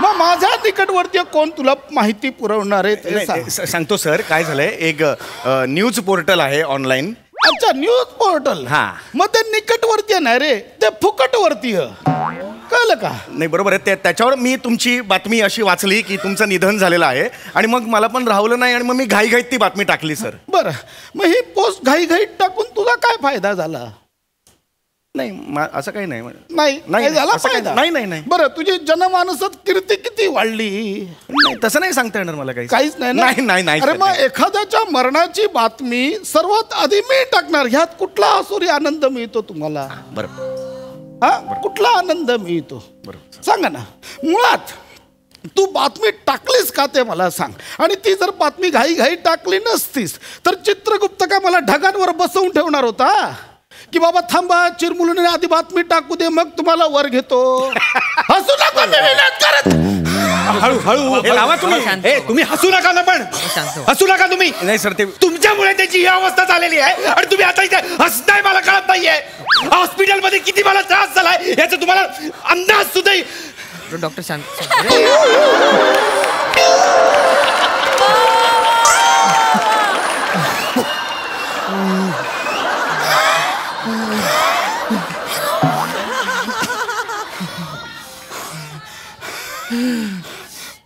[SPEAKER 8] मग माझ्या निकटवर्ती कोण तुला माहिती पुरवणार आहे ते सांग.
[SPEAKER 7] सांगतो सर, काय झालंय, एक न्यूज पोर्टल आहे ऑनलाईन.
[SPEAKER 8] अच्छा, न्यूज पोर्टल.
[SPEAKER 7] हा.
[SPEAKER 8] मग ते निकटवर्तीय नाही रे, ते फुकटवर्तीय. कळलं का?
[SPEAKER 7] नाही, बरोबर आहे. त्याच्यावर मी तुमची बातमी अशी वाचली की तुमचं निधन झालेलं आहे, आणि मग मला पण राहवलं नाही, आणि मग मी घाईघाईत ती बातमी टाकली सर.
[SPEAKER 8] बरं, मग ही पोस्ट घाईघाईत टाकून तुझा काय फायदा झाला?
[SPEAKER 7] नाही, असं काही नाही.
[SPEAKER 8] नाही झाला
[SPEAKER 7] असं काही-
[SPEAKER 8] फायदा?
[SPEAKER 7] नाही.
[SPEAKER 8] बरं, तुझी जनमानसात कीर्ती किती वाढली?
[SPEAKER 7] नाही, तसं नाही सांगता येणार मला काही.
[SPEAKER 8] काहीच नाही ना?
[SPEAKER 7] नाही.
[SPEAKER 8] अरे मग एखाद्याच्या मरणाची बातमी सर्वात आधी मी टाकणार, ह्यात कुठला आसुरी आनंद मिळतो तुम्हाला?
[SPEAKER 7] बरं.
[SPEAKER 8] हा, कुठला आनंद मिळतो?
[SPEAKER 7] बरोबर.
[SPEAKER 8] सांगा ना. मुळात तू बातमी टाकलीस का ते मला सांग. आणि ती जर बातमी घाई टाकली नसतीस तर चित्रगुप्त काय मला ढगांवर बसवून ठेवणार होता की बाबा थांबा, चिरमुलीने आधी बातमी टाकू दे, मग तुम्हाला वर घेतो? हसू नका, मी विनंती करत.
[SPEAKER 7] हळू लावा तुम्ही.
[SPEAKER 9] तुम्ही हसू नका ना, पण हसू नका तुम्ही.
[SPEAKER 7] नाही सर, ते
[SPEAKER 9] तुमच्यामुळे त्याची ही अवस्था झालेली आहे आणि तुम्ही आता इथे हसताय, मला कळत नाहीये. हॉस्पिटलमध्ये किती मला त्रास झालाय याचा तुम्हाला अंदाज सुद्धा.
[SPEAKER 10] डॉक्टर शांत.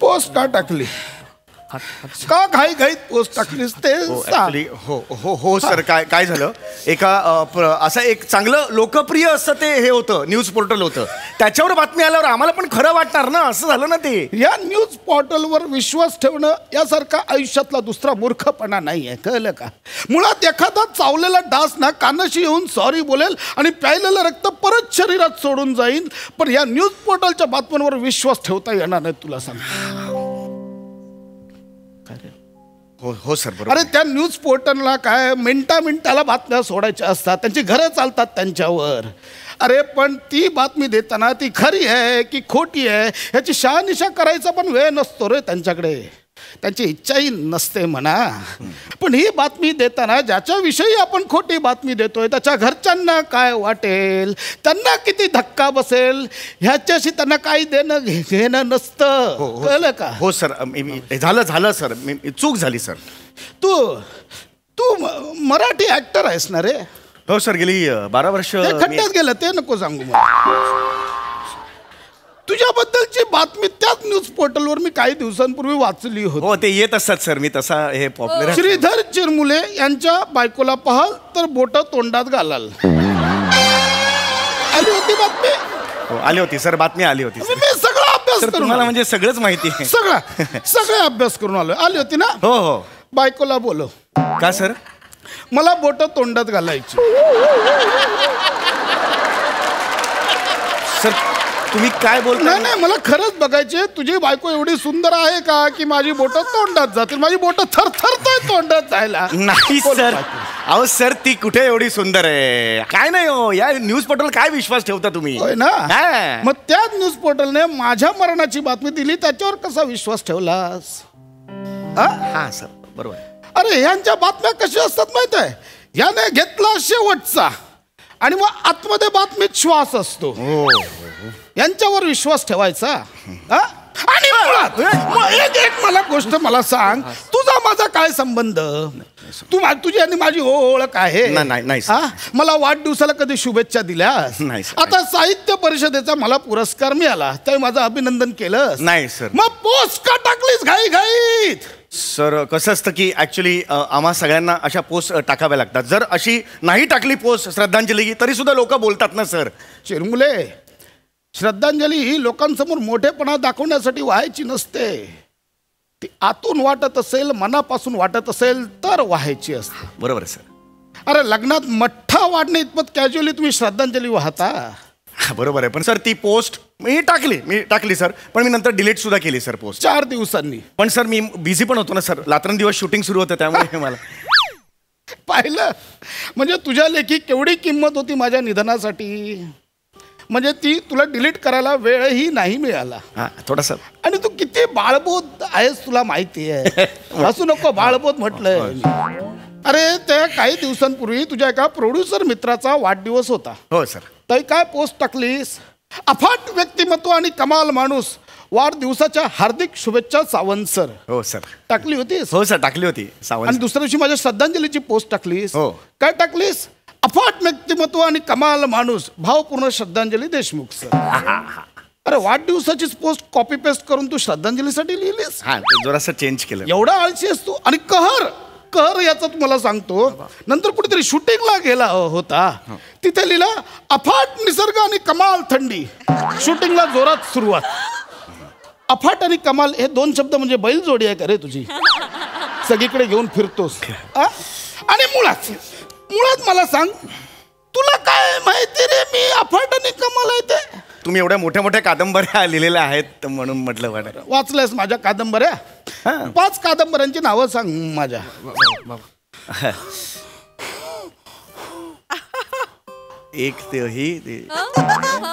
[SPEAKER 8] पोस्ट का टाकली? का घाईघाईत पोस्ट टाकलीस ते सांग.
[SPEAKER 7] हो सर, काय झालं, एका असं एक चांगलं लोकप्रिय असं ते हे होतं, न्यूज पोर्टल होतं, त्याच्यावर बातमी आल्यावर आम्हाला पण खरं वाटणार ना, असं झालं ना ते.
[SPEAKER 8] या न्यूज पोर्टलवर विश्वास ठेवणं यासारखा आयुष्यातला दुसरा मूर्खपणा नाही आहे, कळलं का? मुळात एखादा चावलेला डास ना कानाशी येऊन सॉरी बोलेल आणि प्यायलेलं रक्त परत शरीरात सोडून जाईल, पण या न्यूज पोर्टलच्या बातम्यांवर विश्वास ठेवता येणार नाही, तुला सांग.
[SPEAKER 7] हो सर, बरोबर.
[SPEAKER 8] अरे त्या न्यूज पोर्टलला काय मिनिटाला बातम्या सोडायच्या असतात, त्यांची घरं चालतात त्यांच्यावर. अरे पण ती बातमी देताना ती खरी आहे की खोटी आहे ह्याची शहानिशा करायचा पण वेळ नसतो रे त्यांच्याकडे, त्यांची इच्छाही नसते म्हणा. पण ही बातमी देताना ज्याच्याविषयी आपण खोटी बातमी देतोय त्याच्या घरच्यांना काय वाटेल, त्यांना किती धक्का बसेल, ह्याच्याशी त्यांना काही देणं घेणं नसतं, कळलं का?
[SPEAKER 7] हो सर, झालं सर, चूक झाली सर.
[SPEAKER 8] तू मराठी ऍक्टर आहेस ना रे?
[SPEAKER 7] हो सर, गेली 12 वर्ष.
[SPEAKER 8] खड्ड्यात गेलं ते नको सांगू मला. तुझ्याबद्दलची बातमी त्याच न्यूज पोर्टलवर मी काही दिवसांपूर्वी वाचली होती.
[SPEAKER 7] हो, ते येत असतात सर, मी तसा हे पॉप्युलर.
[SPEAKER 8] श्रीधर चिरमुले यांच्या बायकोला पाहाल तर बोट तोंडात घालाल, आली होती बातमी.
[SPEAKER 7] हो, आली होती सर, बातमी आली होती.
[SPEAKER 8] मी सगळा अभ्यास करून
[SPEAKER 7] तुम्हाला म्हणजे सगळंच माहिती आहे.
[SPEAKER 8] सगळा अभ्यास करून आलो. आली होती ना?
[SPEAKER 7] हो.
[SPEAKER 8] बायकोला बोलव.
[SPEAKER 7] का सर?
[SPEAKER 8] मला बोट तोंडात घालायची.
[SPEAKER 7] सर तुम्ही काय बोलता?
[SPEAKER 8] नाही, मला खरंच बघायचे तुझी बायको एवढी सुंदर आहे का की माझी बोट तोंडात जातील, माझी बोट थरथरतोय तोंडात जायला.
[SPEAKER 7] नाही सर, अहो सर, ती कुठे एवढी सुंदर आहे? काय नाही हो, या न्यूज पोर्टल काय विश्वास ठेवता तुम्ही?
[SPEAKER 8] होय ना? मग त्याच न्यूज पोर्टलने माझ्या मरणाची बातमी दिली, त्याच्यावर कसा विश्वास ठेवलास?
[SPEAKER 7] हा सर, बरोबर.
[SPEAKER 8] अरे ह्यांच्या बातम्या कशा असतात माहित आहे? याने घेतला शेवटचा आणि मग आतमध्ये बातमीत श्वास असतो, यांच्यावर विश्वास ठेवायचा. आणि एक मला गोष्ट मला सांग, तुझा माझा काय संबंध? तुझी आणि माझी ओळख आहे?
[SPEAKER 7] नाही.
[SPEAKER 8] मला वाढदिवसाला कधी शुभेच्छा दिल्यास?
[SPEAKER 7] नाही.
[SPEAKER 8] आता साहित्य परिषदेचा मला पुरस्कार मिळाला, ते माझं अभिनंदन केलं?
[SPEAKER 7] नाही सर.
[SPEAKER 8] मग पोस्ट का टाकलीस घाईघाईत?
[SPEAKER 7] सर कसं असतं की ऍक्च्युली आम्हा सगळ्यांना अशा पोस्ट टाकाव्या लागतात. जर अशी नाही टाकली पोस्ट श्रद्धांजली तरी सुद्धा लोक बोलतात ना सर.
[SPEAKER 8] चिरमुले, श्रद्धांजली ही लोकांसमोर मोठेपणा दाखवण्यासाठी व्हायची नसते, ती आतून वाटत असेल, मनापासून वाटत असेल तर व्हायची असते.
[SPEAKER 7] बरोबर सर.
[SPEAKER 8] अरे लग्नात मठ्ठा वाढणे इतपत कॅज्युअली तुम्ही श्रद्धांजली वाहता?
[SPEAKER 7] बरोबर आहे, पण सर ती पोस्ट मी टाकली सर, पण मी नंतर डिलीट सुद्धा केली सर पोस्ट
[SPEAKER 8] 4 दिवसांनी.
[SPEAKER 7] पण सर मी बिझी पण होतो ना सर, रात्रंदिवस शूटिंग सुरू होतं, त्यामुळे मला
[SPEAKER 8] पाहिलं म्हणजे तुझ्या लेखी केवढी किंमत होती माझ्या निधनासाठी, म्हणजे ती तुला डिलीट करायला वेळही नाही मिळाला.
[SPEAKER 7] थोडासा.
[SPEAKER 8] आणि तू किती बाळबोध आहेस तुला माहिती आहे. असू नको, बाळबोध म्हटलंय. अरे ते काही दिवसांपूर्वी तुझ्या एका प्रोड्युसर मित्राचा वाढदिवस होता.
[SPEAKER 7] हो सर.
[SPEAKER 8] तरी काय पोस्ट टाकलीस? अफाट व्यक्तिमत्व आणि कमाल माणूस, वाढदिवसाच्या हार्दिक शुभेच्छा सावंत सर.
[SPEAKER 7] हो सर.
[SPEAKER 8] टाकली होतीस?
[SPEAKER 7] हो सर, टाकली होती सावंत.
[SPEAKER 8] आणि दुसऱ्या दिवशी माझ्या श्रद्धांजलीची पोस्ट टाकलीस.
[SPEAKER 7] हो.
[SPEAKER 8] काय टाकलीस? अफाट व्यक्तिमत्व आणि कमाल माणूस, भावपूर्ण श्रद्धांजली देशमुख सर. अरे वाढदिवसाचीच पोस्ट कॉपी पेस्ट करून तू श्रद्धांजलीसाठी लिहिलीस?
[SPEAKER 7] हा, जरासं चेंज केलं.
[SPEAKER 8] एवढा आळशी असतो. आणि कहर याचं तुम्हाला सांगतो, नंतर कुठेतरी शूटिंगला गेला होता, तिथे लिहिला अफाट निसर्ग आणि कमाल थंडी, शूटिंगला जोरात सुरुवात. अफाट आणि कमाल हे 2 शब्द म्हणजे बैल जोडी आहे का रे तुझी? सगळीकडे घेऊन फिरतोस. आणि मुळात मला सांग, तुला काय माहिती रे मी अफाट आणि कमाल आहे ते?
[SPEAKER 7] तुम्ही एवढ्या मोठ्या मोठ्या कादंबऱ्या लिहिलेल्या आहेत म्हणून म्हटलं वाटत.
[SPEAKER 8] वाचलंयस माझ्या कादंबऱ्या? 5 कादंबऱ्यांची नावं सांग माझ्या.
[SPEAKER 7] एक ते ही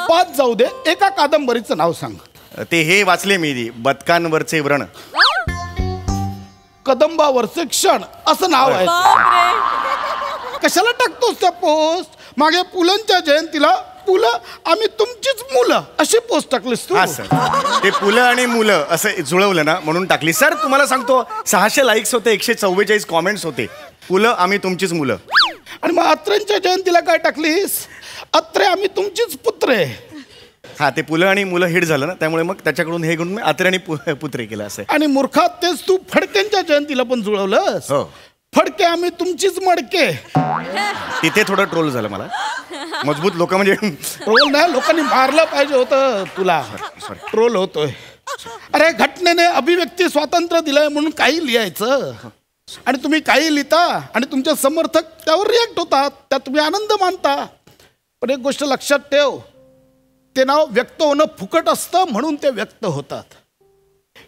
[SPEAKER 8] 5 जाऊ दे, एका कादंबरीचं नाव सांग.
[SPEAKER 7] ते हे वाचले मी, बदकांवरचे व्रण.
[SPEAKER 8] कदंबावरचे क्षण असं नाव आहे. कशाला टाकतोस त्या पोस्ट? मागे पुलंच्या जयंतीला पुलं आम्ही तुमचीच मुलं अशी पोस्ट टाकलीस तू.
[SPEAKER 7] हा सर, ते पुलं आणि मुलं असं जुळवलं ना म्हणून टाकली. सर तुम्हाला सांगतो 600 लाईक्स होते, 144 कॉमेंट्स होते. पुलं आम्ही तुमचीच मुलं.
[SPEAKER 8] आणि मग अत्रेंच्या जयंतीला काय टाकलीस? अत्रे आम्ही तुमचीच पुत्रे.
[SPEAKER 7] हा, ते पुलं आणि मुलं हिट झालं ना, त्यामुळे मग त्याच्याकडून हे घेऊन मी अत्रे आणि पुत्रे केलं असं.
[SPEAKER 8] आणि मूर्खात तेच तू फडक्यांच्या जयंतीला पण जुळवलंस.
[SPEAKER 7] हो.
[SPEAKER 8] फडके आम्ही तुमचीच मडके.
[SPEAKER 7] तिथे थोडं ट्रोल झालं मला. मजबूत लोक म्हणजे
[SPEAKER 8] ट्रोल नाही, लोकांनी मारलं पाहिजे होतं तुला. ट्रोल होतोय. अरे घटनेने अभिव्यक्ती स्वातंत्र्य दिलंय म्हणून काही लिहायचं, आणि तुम्ही काही लिहिता आणि तुमचे समर्थक त्यावर रिॲक्ट होतात, त्यात तुम्ही आनंद मानता. पण एक गोष्ट लक्षात ठेव, ते नाव व्यक्त होणं फुकट असतं म्हणून ते व्यक्त होतात.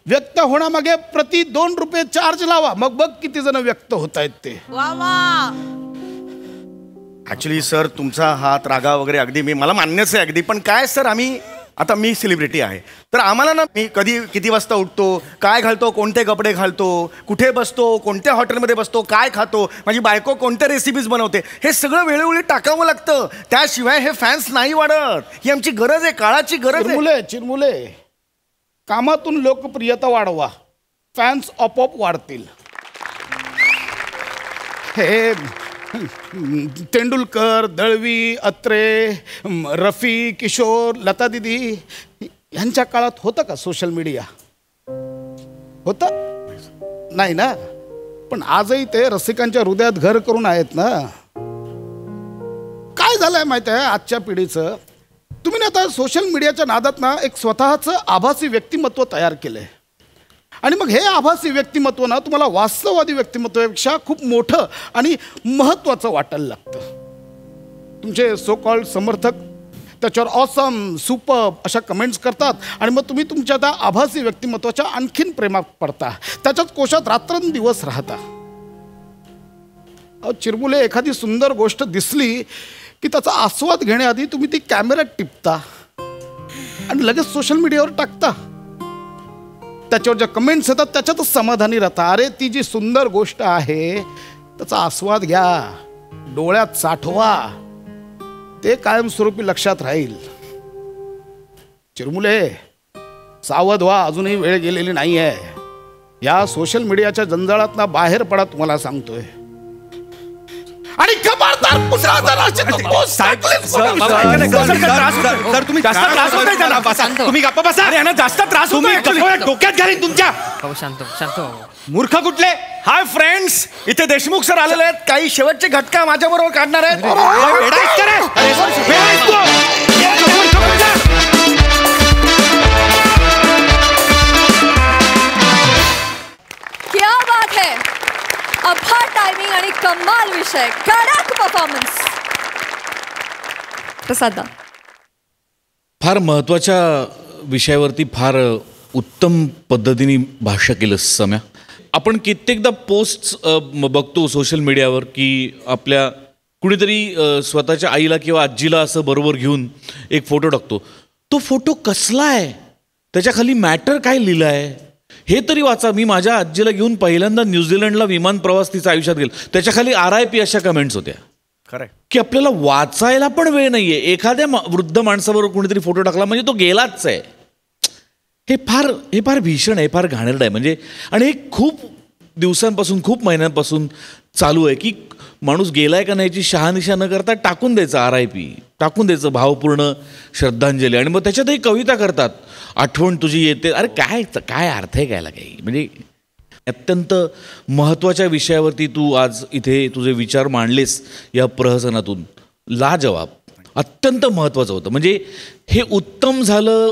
[SPEAKER 8] व्यक्त होण्यामागे प्रति 2 रुपये चार्ज लावा, मग बघ किती जण व्यक्त होत आहेत ते.
[SPEAKER 7] ऍक्च्युली सर तुमचा हात रागा वगैरे अगदी मला मान्यच आहे अगदी. पण काय सर, आम्ही आता मी सेलिब्रिटी आहे, तर आम्हाला ना मी कधी किती वाजता उठतो, काय घालतो, कोणते कपडे घालतो, कुठे बसतो, कोणत्या हॉटेलमध्ये बसतो, काय खातो, माझी बायको कोणत्या रेसिपीज बनवते, हे सगळं वेळोवेळी टाकावं लागतं. त्याशिवाय हे फॅन्स नाही वाढत. ही आमची गरज आहे, काळाची गरज आहे.
[SPEAKER 8] चिरमुले कामातून लोकप्रियता वाढवा, फॅन्स आपोआप वाढतील. हे तेंडुलकर, दळवी, अत्रे, रफी, किशोर, लता दीदी यांच्या काळात होतं का सोशल मीडिया? होतं नाही ना. पण आजही ते रसिकांच्या हृदयात घर करून आहेत ना. काय झालंय माहिती आहे आजच्या पिढीचं? तुम्ही ना आता सोशल मीडियाच्या नादात ना एक स्वतःचं आभासी व्यक्तिमत्व तयार केलंय, आणि मग हे आभासी व्यक्तिमत्व ना तुम्हाला वास्तववादी व्यक्तिमत्वापेक्षा खूप मोठं आणि महत्त्वाचं वाटायला लागतं. तुमचे सो कॉल्ड समर्थक त्याच्यावर ऑसम, सुपर्ब अशा कमेंट्स करतात, आणि मग तुम्ही तुमच्या त्या आभासी व्यक्तिमत्वाच्या आणखीन प्रेमात पडता, त्याच्याच कोशात रात्रंदिवस राहता. चिरमुले, एखादी सुंदर गोष्ट दिसली की त्याचा आस्वाद घेण्याआधी तुम्ही ती कॅमेऱ्यात टिपता आणि लगेच सोशल मीडियावर टाकता. त्याच्यावर ज्या कमेंट्स येतात त्याच्यातच समाधानी राहता. अरे ती जी सुंदर गोष्ट आहे त्याचा आस्वाद घ्या, डोळ्यात साठवा, ते कायमस्वरूपी लक्षात राहील. चिरमुले सावध व्हा, अजूनही वेळ गेलेली नाही आहे. या सोशल मीडियाच्या जंजाळात ना बाहेर पडा, तुम्हाला सांगतोय. आणि खबरदार पुन्हा जर अशी तू पोस्ट टाकलीस
[SPEAKER 9] सर तुम्ही जास्त त्रास होत नाही, तुम्ही गप्पा बसा. अरे जास्त त्रास तुम्ही डोक्यात घालीन तुमच्या.
[SPEAKER 10] शांत शांत.
[SPEAKER 9] मूर्ख कुठले?
[SPEAKER 7] हाय फ्रेंड्स, इथे देशमुख सर आलेले आहेत. काही शेवटचे घटका माझ्या बरोबर काढणार आहेत.
[SPEAKER 1] क्या बात है. अफाट टायमिंग आणि कमाल विषय, कडक परफॉर्मन्स. प्रसाद,
[SPEAKER 6] फार महत्त्वाच्या विषयावरती फार उत्तम पद्धतीने भाष्य केलं सम्या. आपण कित्येकदा पोस्ट बघतो सोशल मीडियावर की आपल्या कुणीतरी स्वतःच्या आईला किंवा आजीला असं बरोबर घेऊन एक फोटो टाकतो. तो फोटो कसला आहे, त्याच्या खाली मॅटर काय लिहिलं आहे हे तरी वाचा. मी माझ्या आजीला घेऊन पहिल्यांदा न्यूझीलंडला विमान प्रवास तिचा आयुष्यात गेला, त्याच्याखाली RIP अशा कमेंट्स होत्या.
[SPEAKER 7] खरं
[SPEAKER 6] की आपल्याला वाचायला पण वेळ नाहीये. एखाद्या वृद्ध माणसाबरोबर कोणीतरी फोटो टाकला म्हणजे तो गेलाच आहे. हे फार भीषण आहे, फार घाणेरडं आहे. म्हणजे आणि हे खूप दिवसांपासून, खूप महिन्यांपासून चालू आहे की माणूस गेलाय का नाहीची शहानिशा न करता टाकून द्यायचं RIP, टाकून द्यायचं भावपूर्ण श्रद्धांजली. आणि मग त्याच्यातही कविता करतात, आठवण तुझी येते. अरे काय अर्थ आहे कायला काही. म्हणजे अत्यंत महत्त्वाच्या विषयावरती तू आज इथे तुझे विचार मांडलेस या प्रहसनातून. लाजवाब, अत्यंत महत्त्वाचं होतं. म्हणजे हे उत्तम झालं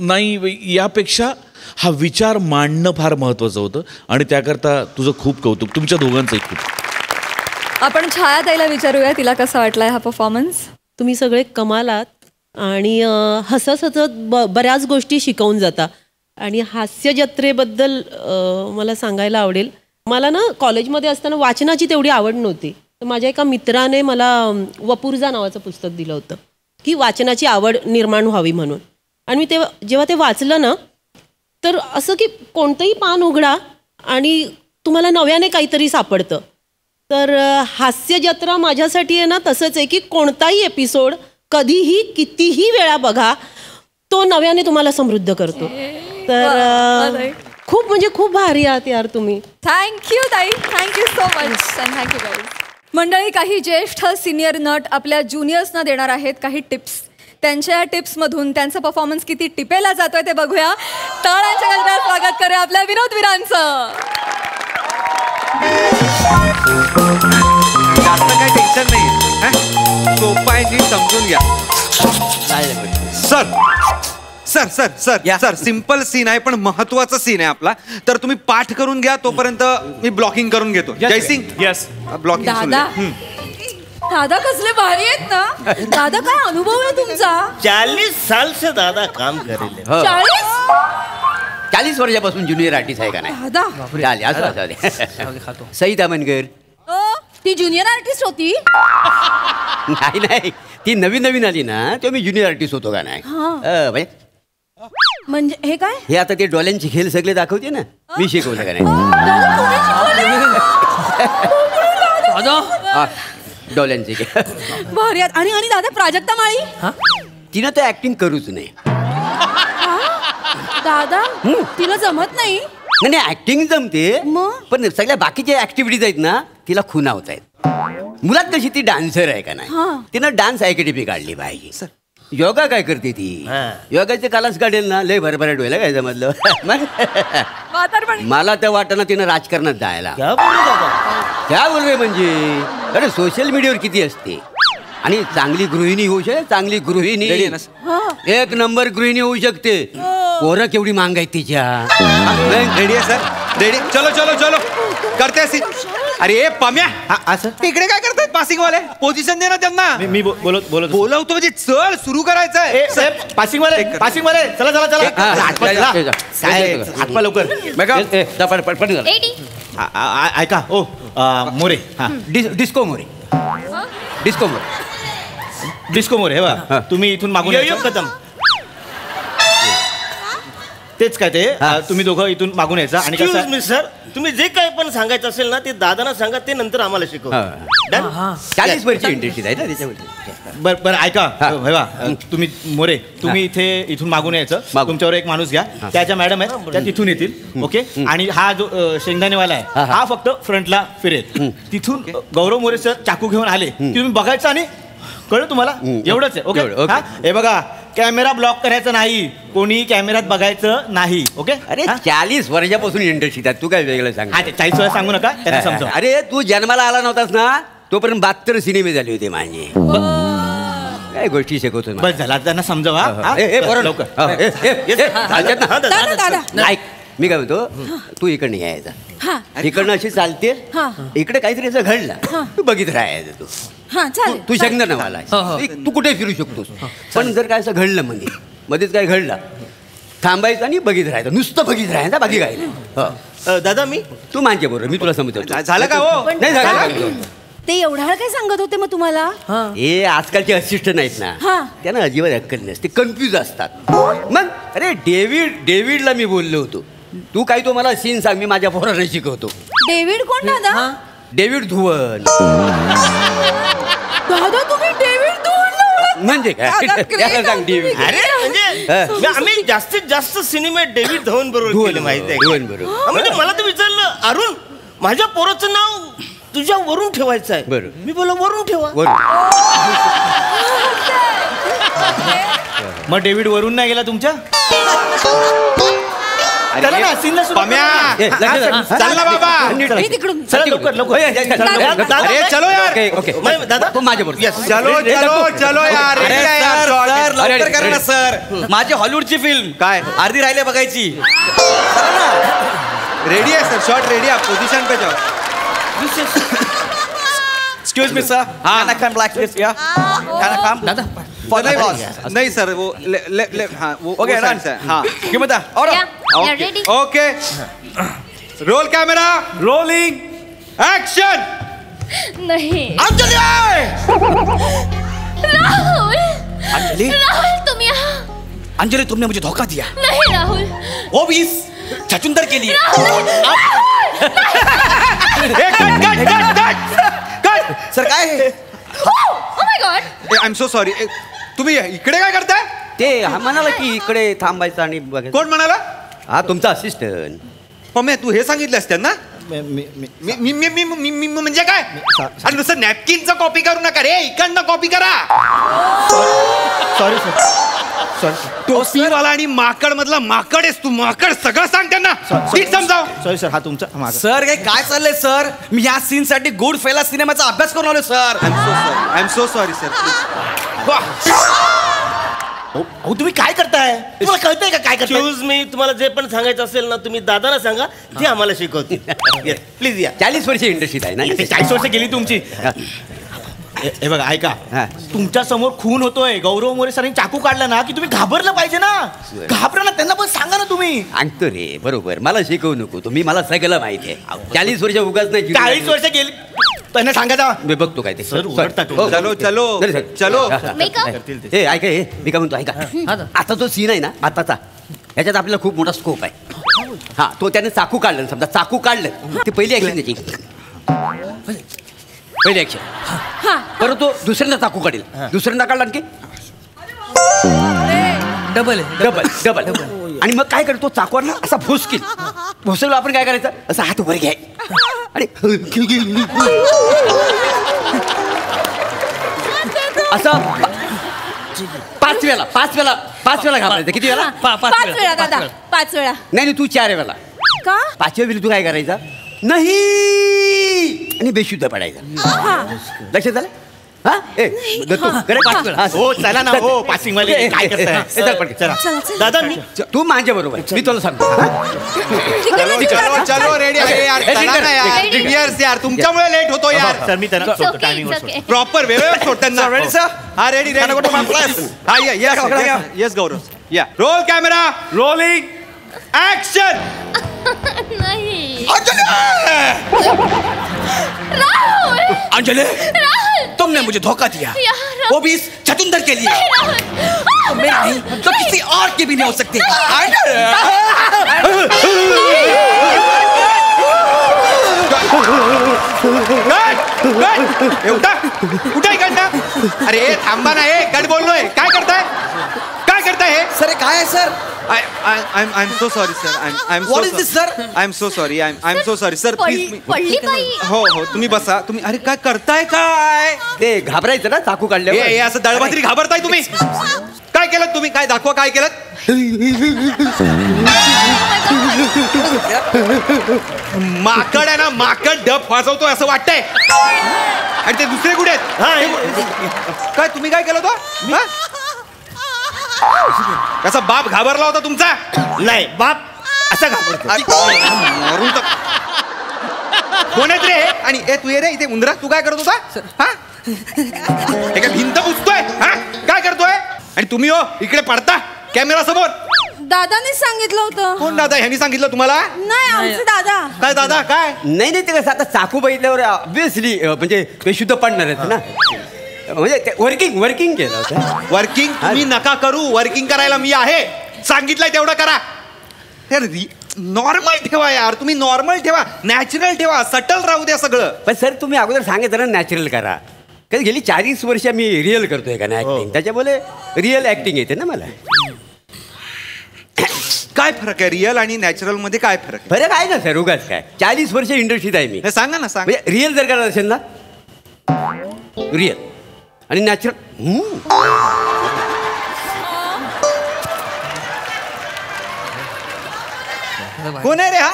[SPEAKER 6] नाही यापेक्षा हा विचार मांडणं फार महत्त्वाचं होतं आणि त्याकरता तुझं खूप कौतुक, तुमच्या दोघांचंही खूप.
[SPEAKER 1] आपण छायाताईला विचारूया तिला कसा वाटलाय हा परफॉर्मन्स.
[SPEAKER 11] तुम्ही सगळे कमालात आणि हसत बऱ्याच गोष्टी शिकवून जाता. आणि हास्य जत्रेबद्दल मला सांगायला आवडेल. मला ना कॉलेजमध्ये असताना वाचनाची तेवढी आवड नव्हती. तर माझ्या एका मित्राने मला वपुर्झा नावाचं पुस्तक दिलं होतं की वाचनाची आवड निर्माण व्हावी म्हणून. आणि मी जेव्हा ते वाचलं ना, तर असं की कोणतंही पान उघडा आणि तुम्हाला नव्याने काहीतरी सापडतं. तर हास्य जत्रा माझ्यासाठी आहे ना तसंच आहे की कोणताही एपिसोड कधीही कितीही वेळा बघा, तो नव्याने तुम्हाला समृद्ध करतो. तर खूप म्हणजे खूप भारी आहात यार तुम्ही.
[SPEAKER 1] थँक्यू ताई, थँक्यू सो मच. थँक्यू ताई. मंडळी, काही ज्येष्ठ सिनियर नट आपल्या ज्युनियर्सना देणार आहेत काही टिप्स. त्यांच्या टिप्समधून त्यांचा परफॉर्मन्स किती टिपेला जातोय ते बघूया. टाळ्यांच्या गजरात स्वागत करूया आपल्या विनोदवीरांचं.
[SPEAKER 12] जास्त काही टेन्शन नाही, सोपं आहे, नीट समजून घ्या. Sir sir sir sir sir simple scene आहे पण महत्वाचा सीन आहे आपला. तर तुम्ही पाठ करून घ्या, तोपर्यंत मी ब्लॉकिंग करून घेतो. Jaysing,
[SPEAKER 7] yes,
[SPEAKER 12] blocking.
[SPEAKER 2] दादा कसले भारी आहेत ना. दादा काय अनुभव आहे तुमचा.
[SPEAKER 13] 40 साल से दादा काम करेले.
[SPEAKER 14] 40 वर्षापासून ज्युनियर आर्टिस्ट आहे का नाही.
[SPEAKER 2] दादा
[SPEAKER 14] सई दामनकर
[SPEAKER 2] ती ज्युनियर आर्टिस्ट होती.
[SPEAKER 14] नाही, ती नवीन आली ना तेव्हा मी ज्युनियर आर्टिस्ट होतो का नाही.
[SPEAKER 2] म्हणजे हे काय.
[SPEAKER 14] हे आता ते डॉल्यांचे खेळ सगळे दाखवते ना, मी शिकवलं का नाही. डॉल्यांचे खेळ
[SPEAKER 2] भारी. आणि दादा प्राजक्ता माळी
[SPEAKER 14] तिनं तर ऍक्टिंग करूच नाही.
[SPEAKER 2] दादा तिला जमत नाही.
[SPEAKER 14] नाही ऍक्टिंग जमते, पण सगळ्या बाकीच्या ऍक्टिव्हिटीज आहेत ना तिला खुणावत आहेत. मुलात कशी ती डान्सर आहे का नाही, तिनं डान्स अकॅडमी काढली पाहिजे. योगा काय करते ती, योगाचे कालाच काढेल ना, लय भरभराट डोयला काय जमतलं. मला तर वाटतं ना तिनं राजकारणात जायला. क्या बोलवे म्हणजे, अरे सोशल मीडियावर किती असते. आणि चांगली गृहिणी होऊ शकते, चांगली गृहिणी, एक नंबर गृहिणी होऊ शकते. पोरं केवढी मांग आहे तिच्या.
[SPEAKER 12] रेडी आहे सर, रेडी. चलो चलो चलो करते सी. अरे पम्या, असं तिकडे काय करतायत पासिंग वाले. पोझिशन दे ना त्यांना.
[SPEAKER 7] मी बोलवतो
[SPEAKER 12] म्हणजे चल सुरू करायचंय.
[SPEAKER 7] पासिंग वाले चला चला चला हातपा लवकर. ऐका ओ मोरे,
[SPEAKER 14] डिस्को मोरे,
[SPEAKER 7] डिस्को मोरे. हे बा तुम्ही इथून मागून यायचं. तेच काय ते तुम्ही दोघं इथून मागून यायचा. आणि कसं
[SPEAKER 13] मी सर, तुम्ही जे काही पण सांगायचं असेल ना ते दादांना सांगा, ते नंतर आम्हाला शिकव.
[SPEAKER 14] 40 वर्षी इंडस्ट्री आहे ना त्याच्यामध्ये.
[SPEAKER 7] बरं ऐका, तुम्ही मोरे तुम्ही इथून मागून यायचं. तुमच्यावर एक माणूस घ्या, त्याच्या मॅडम आहेत त्या तिथून येतील. ओके. आणि हा जो शेंगदाणेवाला आहे हा फक्त फ्रंटला फिरेल. तिथून गौरव मोरे सर चाकू घेऊन आले की तुम्ही बघायचं आणि कळलं तुम्हाला. एवढंच आहे. ओके. हे बघा, कॅमेरा ब्लॉक करायचं नाही, कोणी कॅमेऱ्यात बघायचं नाही. ओके.
[SPEAKER 14] अरे 40 वर्षापासून इंडस्ट्रीत आहे, तू काय वेगळं सांग.
[SPEAKER 7] 40 वेळा सांगू नका, त्यांना समजा.
[SPEAKER 14] अरे तू जन्माला आला नव्हतास ना तोपर्यंत 72 सिनेमे झाले होते माझे. काय गोष्टी शिकवतो.
[SPEAKER 7] बस झाला, त्यांना समजावा लवकर.
[SPEAKER 14] ऐक, मी काय म्हणतो, तू इकडनं यायचा, इकडनं अशी चालते, इकडे काहीतरी असं घडलं तू बघित राहायचं. तू शंकर नवाला तू कुठे फिरू शकतोस. पण जर काय असं घडलं मध्येच काय घडलं, थांबायचं आणि बघित राहायचं, नुसतं बघित राहायचं, बाकी काय नाही.
[SPEAKER 13] दादा मी
[SPEAKER 14] तू माझ्या बरोबर, मी तुला समजतो.
[SPEAKER 12] झालं का हो.
[SPEAKER 14] नाही झालं.
[SPEAKER 2] ते एवढा वेळ काय सांगत होते मग तुम्हाला.
[SPEAKER 14] हे आजकालचे असिस्टंट आहेत ना, त्यांना अजिबात अक्कल नसते, कन्फ्यूज असतात. मग अरे डेव्हिडला मी बोललो होतो तू काय तो मला सीन सांग, मी माझ्या पोरांना शिकवतो.
[SPEAKER 2] डेव्हिड कोण दादा?
[SPEAKER 14] डेव्हिड धुवन.
[SPEAKER 2] दादा तुम्ही डेव्हिड धुवन
[SPEAKER 14] म्हणजे काय सांग डेव्हिड.
[SPEAKER 13] अरे म्हणजे आम्ही जास्तीत जास्त सिनेमे डेव्हिड धवन बरोबर केले माहिती आहे.
[SPEAKER 14] धुवन बरोबर.
[SPEAKER 13] म्हणजे मला तर विचारलं, अरुण माझ्या पोराचं नाव तुझ्या वरून ठेवायचं आहे.
[SPEAKER 14] बरं.
[SPEAKER 13] मी बोला वरून ठेवा.
[SPEAKER 3] मग डेव्हिड वरून नाही गेला तुमच्या?
[SPEAKER 13] चला ना, सीनला सुरू करू.
[SPEAKER 3] चल ना बाबा.
[SPEAKER 13] चला लवकर लवकर.
[SPEAKER 3] अरे चलो यार.
[SPEAKER 14] ओके दादा तू माझ्या बरोबर.
[SPEAKER 3] चलो चलो चलो यार.
[SPEAKER 10] लवकर करा ना सर. माझी हॉलिवूडची फिल्म काय अर्धी राहिले बघायची.
[SPEAKER 12] रेडी आहे सर, शॉट रेडी आहे, पोझिशन पे जाओ.
[SPEAKER 10] Excuse me sir. हा कम ब्लॅक प्लीज या. कम दादा
[SPEAKER 12] नहीं सर वो हाँ वो
[SPEAKER 10] ओके
[SPEAKER 12] हाँ
[SPEAKER 10] क्यों बता.
[SPEAKER 12] Okay roll camera
[SPEAKER 10] rolling
[SPEAKER 12] action.
[SPEAKER 1] नाही
[SPEAKER 10] अंजलि.
[SPEAKER 1] राहुल.
[SPEAKER 10] अंजलि
[SPEAKER 1] राहुल तुम यहाँ.
[SPEAKER 10] अंजलि तुमने मुझे धोखा दिया.
[SPEAKER 1] नहीं राहुल.
[SPEAKER 10] वो भी इस छचुंदर के लिए. सर काय.
[SPEAKER 1] Oh my God.
[SPEAKER 12] I am so sorry. तुम्ही इकडे काय करताय?
[SPEAKER 14] ते म्हणाला की इकडे थांबायचं आणि बघायचं.
[SPEAKER 12] कोण म्हणाला?
[SPEAKER 14] हा तुमचा असिस्टंट.
[SPEAKER 12] मम्मी तू हे सांगितलंस त्यांना? मी म्हणजे काय? आणि नुसतं नॅपकिनचा कॉपी करू नका रे, इकडनं कॉपी करा.
[SPEAKER 3] Sorry sir.
[SPEAKER 12] टोपीवाला आणि माकड मधला माकड आहेस तू. माकड सगळं सांग त्यांना. नीट समजाव.
[SPEAKER 3] Sorry sir. हा तुमचा
[SPEAKER 10] सर काय चाललंय सर. मी ह्या सीन साठी गुड फेला सिनेमाचा अभ्यास करून आलोय sir.
[SPEAKER 12] I am so sorry sir.
[SPEAKER 13] अहो तुम्ही काय करताय? तुम्हाला कळतंय का काय करताय? एक्सक्यूज मी, तुम्हाला जे पण सांगायचं असेल ना तुम्ही दादाला सांगा, ते आम्हाला शिकवतील. प्लीज या.
[SPEAKER 14] 40 वर्ष इंडस्ट्रीत आहे ना.
[SPEAKER 3] 40 वर्ष गेली तुमची. हे बघा ऐका, तुमच्या समोर खून होतोय. गौरव मोरे सरांनी चाकू काढला ना की तुम्ही घाबरलं पाहिजे ना. घाबरा ना, त्यांना पण सांगा ना तुम्ही.
[SPEAKER 14] सांगतो रे बरोबर. मला शिकवू नको तुम्ही, मला सगळं माहिती आहे. 40 वर्ष उगाच नाही.
[SPEAKER 3] 40 वर्ष गेली त्यांना सांगायचा.
[SPEAKER 14] मी बघतो काय ते.
[SPEAKER 12] चलो चलो चलो.
[SPEAKER 14] हे ऐका, हे मी काय म्हणतो ऐका. आता जो सीन आहे ना आताचा, ह्याच्यात आपल्याला खूप मोठा स्कोप आहे. हा तो त्याने चाकू काढलं समजा. चाकू काढलं ती पहिली ऍक्शन त्याची. पहिली ऍक्शन. परत तो दुसऱ्यांदा चाकू काढेल. दुसऱ्यांदा काढला आणखी डबल डबल डबल. आणि मग काय करतो चाकूवर असा भुसकील. भुसलं आपण काय करायचं, असं हात वर घ्याय आणि असं 5 वेळा घाबरायचं. किती वेळा?
[SPEAKER 2] 5 वेळा दादा. 5 वेळा.
[SPEAKER 14] नाही तू 4 वेळा.
[SPEAKER 2] का?
[SPEAKER 14] 5व्या वेळी तू काय करायचा नाही आणि बेशुद्ध पडायचा. लक्षात झालं? हा
[SPEAKER 3] हो चला ना. हो पासिंग वाले काय करताय?
[SPEAKER 13] दादा
[SPEAKER 14] तू माझ्या बरोबर. मी तुला सांगतो.
[SPEAKER 12] चलो चलो रेडी आहे यार. चला ना यार. यार तुमच्यामुळे लेट होतो यार.
[SPEAKER 3] सर मी त्यांना टायमिंग
[SPEAKER 12] प्रॉपर वेळेवर सोड त्यांना.
[SPEAKER 10] Ready sir.
[SPEAKER 12] हा रेडी रेडी. हा येस गौरव या. Role camera rolling action.
[SPEAKER 1] नहीं
[SPEAKER 10] अंजलि तुमने मुझे धोखा दिया. वो भी इस छचुंदर के लिए. मैं नहीं तो किसी और के भी नहीं हो सकती.
[SPEAKER 12] कुठे इकडनं? अरे थांबा ना. हे गड बोललोय. काय करताय? काय करताय हे?
[SPEAKER 10] सर काय आहे sir?
[SPEAKER 12] I'm so sorry sir. I'm
[SPEAKER 10] What is this sir?
[SPEAKER 12] I'm so sorry. I'm so sorry sir. Please.
[SPEAKER 1] पडली बाई.
[SPEAKER 12] हो तुम्ही बसा. तुम्ही अरे काय करताय काय?
[SPEAKER 14] ते घाबरायचं ना चाकू काढल्यावर.
[SPEAKER 12] हे असं दळभात्री घाबरताय तुम्ही? काय केलं तुम्ही? काय दाखवा काय केलं? माकड आहे ना, माकड डब वाजवतोय असं वाटतंय. आणि ते दुसरे कुठे आहेत? काय तुम्ही काय केलं होतं? कसा बाप घाबरला होता तुमचा?
[SPEAKER 13] नाही बाप असा घाबरतो.
[SPEAKER 12] कोण आहेत रे? आणि तू ये रे इथे उंदरा. तू काय करत होता? हा हे काय भिंत पुसतोय? हा काय करतोय? आणि तुम्ही हो इकडे पडता कॅमेरा समोर.
[SPEAKER 2] दादाने सांगितलं होतं.
[SPEAKER 12] कोण दादा? ह्यांनी सांगितलं तुम्हाला?
[SPEAKER 2] नाही आमचे दादा.
[SPEAKER 12] काय दादा काय?
[SPEAKER 14] नाही ते कसं आता चाकू बघितल्यावर ऑब्विसली म्हणजे बेशुद्ध पडणार आहेत ना. म्हणजे वर्किंग केलं होतं.
[SPEAKER 12] वर्किंग तुम्ही नका करू. वर्किंग करायला मी आहे. सांगितलंय तेवढं करा. नॉर्मल ठेवा यार, तुम्ही नॉर्मल ठेवा, नॅचरल ठेवा, सटल राहू द्या सगळं.
[SPEAKER 14] पण सर तुम्ही अगोदर सांगितलं ना नॅचरल करा. कारण गेली 40 वर्ष मी रिअल करतोय का नाही ऍक्टिंग, त्याच्यामुळे रिअल ऍक्टिंग येते ना मला.
[SPEAKER 12] काय फरक आहे रिअल आणि नॅचरल मध्ये? काय फरक आहे?
[SPEAKER 14] फरक आहे ना सर, उगाच काय. 40 वर्ष इंडस्ट्रीत आहे मी.
[SPEAKER 12] सांगा ना, सांगा.
[SPEAKER 14] रिअल जर करायचं असेल ना, रिअल आणि नॅचरल.
[SPEAKER 12] कोण आहे रे हा?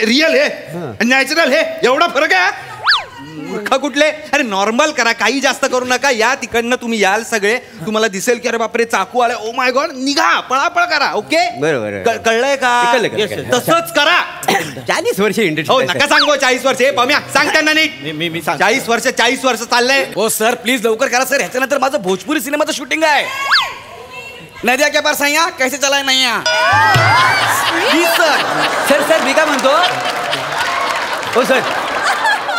[SPEAKER 12] रिअल हे नॅचरल हे एवढा फरक आहे? मूर्ख कुठले? अरे नॉर्मल करा, काही जास्त करू नका. या तिकडनं तुम्ही याल सगळे, तुम्हाला दिसेल की अरे बापरे चाकू आलाय, ओ माय गॉड, निघा, पळापळ करा. ओके,
[SPEAKER 14] बरोबर.
[SPEAKER 12] कळलंय का? तसंच करा.
[SPEAKER 14] 40 वर्ष इंडस्ट्री.
[SPEAKER 12] हो नका सांगू 40 वर्ष. हे पाम्या सांग त्यांना नीट. मी 40 वर्ष चाललंय.
[SPEAKER 10] हो सर प्लीज लवकर करा सर, ह्याच्यानंतर माझं भोजपुरी सिनेमाचं शूटिंग आहे. नद्या क्या पार सैया कैसे चलाय नाही
[SPEAKER 14] सर. सर सर मी काय म्हणतो, हो सर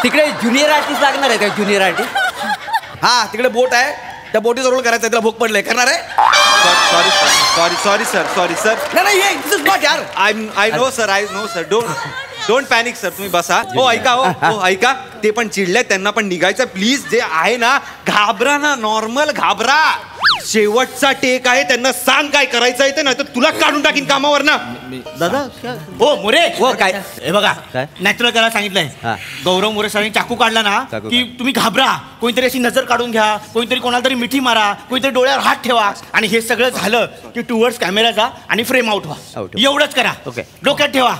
[SPEAKER 14] तिकडे ज्युनियर आर्टिस्ट लागणार आहे का? Junior artist.
[SPEAKER 10] हा तिकडे बोट आहे, त्या बोटीचा रोल करायचा, त्याला भूक पडलंय, करणार आहे?
[SPEAKER 12] Sorry sir.
[SPEAKER 10] नाही यार,
[SPEAKER 12] I know sir. Don't panic sir, तुम्ही बसा. हो ऐका, हो ऐका, ते पण चिडले, त्यांना पण निघायचं. प्लीज जे आहे ना, घाबरा ना, नॉर्मल घाबरा. शेवटचा टेक आहे, त्यांना सांग काय करायचं आहे ते, नाही तर तुला काढून टाकीन कामावर ना.
[SPEAKER 3] दादा हो मोरे,
[SPEAKER 14] हो काय?
[SPEAKER 3] हे बघा नॅचरल करायला सांगितलंय. गौरव मोरे सरांनी चाकू काढला ना की तुम्ही घाबरा, कोणीतरी अशी नजर काढून घ्या, कोणीतरी कोणाला तरी मिठी मारा, कोणीतरी डोळ्यावर हात ठेवा, आणि हे सगळं झालं की टुवर्ड्स कॅमेरा जा आणि फ्रेम आउट व्हा. एवढंच करा.
[SPEAKER 14] ओके,
[SPEAKER 3] डोक्यात ठेवा.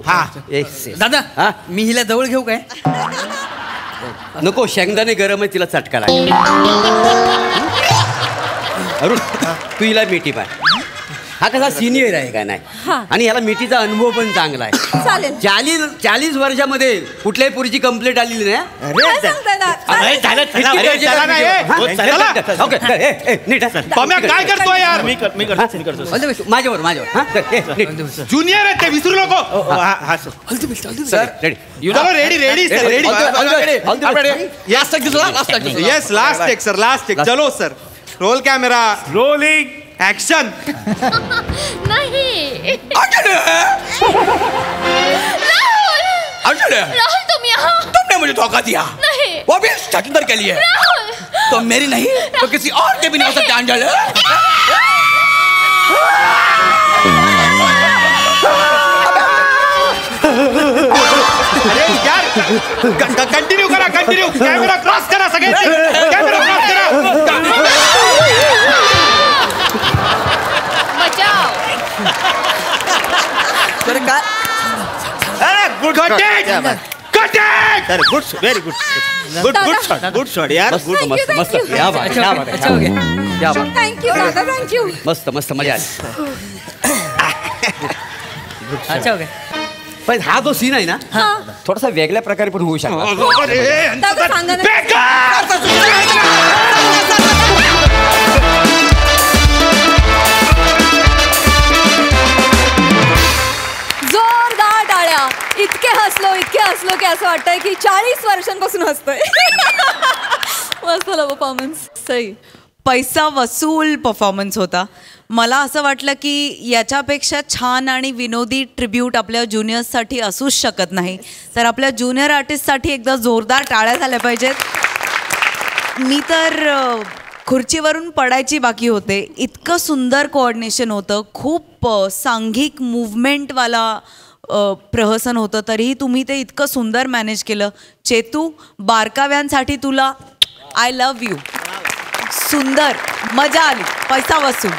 [SPEAKER 14] हा
[SPEAKER 10] दादा मी हिला जवळ घेऊ काय?
[SPEAKER 14] नको, शेंगदाणे गरम आहे, तिला चटका लागेल. अरुण तू हिला मिठी पाय. हा कसा सिनियर आहे का नाही, आणि याला मिठीचा अनुभव पण चांगला आहे.
[SPEAKER 1] चालेल.
[SPEAKER 14] 40 वर्षामध्ये कुठल्याही पुरीची कंप्लेंट आलेली नाही.
[SPEAKER 12] काय करतोय यार?
[SPEAKER 14] माझ्यावर
[SPEAKER 12] ज्युनियर आहे ते, विसरू नको. Yes, last take sir, last take. चलो sir, roll camera, rolling, action.
[SPEAKER 2] नहीं
[SPEAKER 10] राहुल तुम यहाँ, तुमने मुझे धोखा दिया.
[SPEAKER 2] नहीं,
[SPEAKER 10] वो भी छतुंदर के लिए. तो मेरी नहीं तो किसी और के भी नहीं हो सकते. अंजल
[SPEAKER 12] अरे यार, कंटिन्यू करा, कंटिन्यू. कॅमेरा क्रॉस करा, सगळे कॅमेरा क्रॉस करा.
[SPEAKER 2] बचाओ.
[SPEAKER 10] तर काय?
[SPEAKER 12] अरे good cut
[SPEAKER 3] sir good, very good, good shot यार.
[SPEAKER 14] मस्त मस्त, क्या बात, क्या बात, क्या बात.
[SPEAKER 1] थँक्यू दादा, थँक्यू.
[SPEAKER 14] मस्त मस्त, मजा आली.
[SPEAKER 10] अच्छा हो गया.
[SPEAKER 14] पण हा जो सीन आहे ना, थोडासा वेगळ्या प्रकारे पण होऊ शकतो.
[SPEAKER 1] दादा सांगा ना. जोरदार टाळ्या. इतके हसलो की असं वाटतंय की 40 वर्षांपासून हसतोय. मस्त परफॉर्मन्स.
[SPEAKER 15] सही, पैसा वसूल परफॉर्मन्स होता. मला असं वाटलं की याच्यापेक्षा छान आणि विनोदी ट्रिब्यूट आपल्या ज्युनियर्ससाठी असूच शकत नाही. तर आपल्या ज्युनियर आर्टिस्टसाठी एकदा जोरदार टाळ्या झाल्या पाहिजेत. मी तर खुर्चीवरून पडायची बाकी होते. इतकं सुंदर कोऑर्डिनेशन होतं, खूप सांघिक मूव्हमेंटवाला प्रहसन होतं, तरीही तुम्ही ते इतकं सुंदर मॅनेज केलं. चेतू, बारकाव्यांसाठी तुला आय लव्ह यू. सुंदर, मजा आली. पैसा वसूल.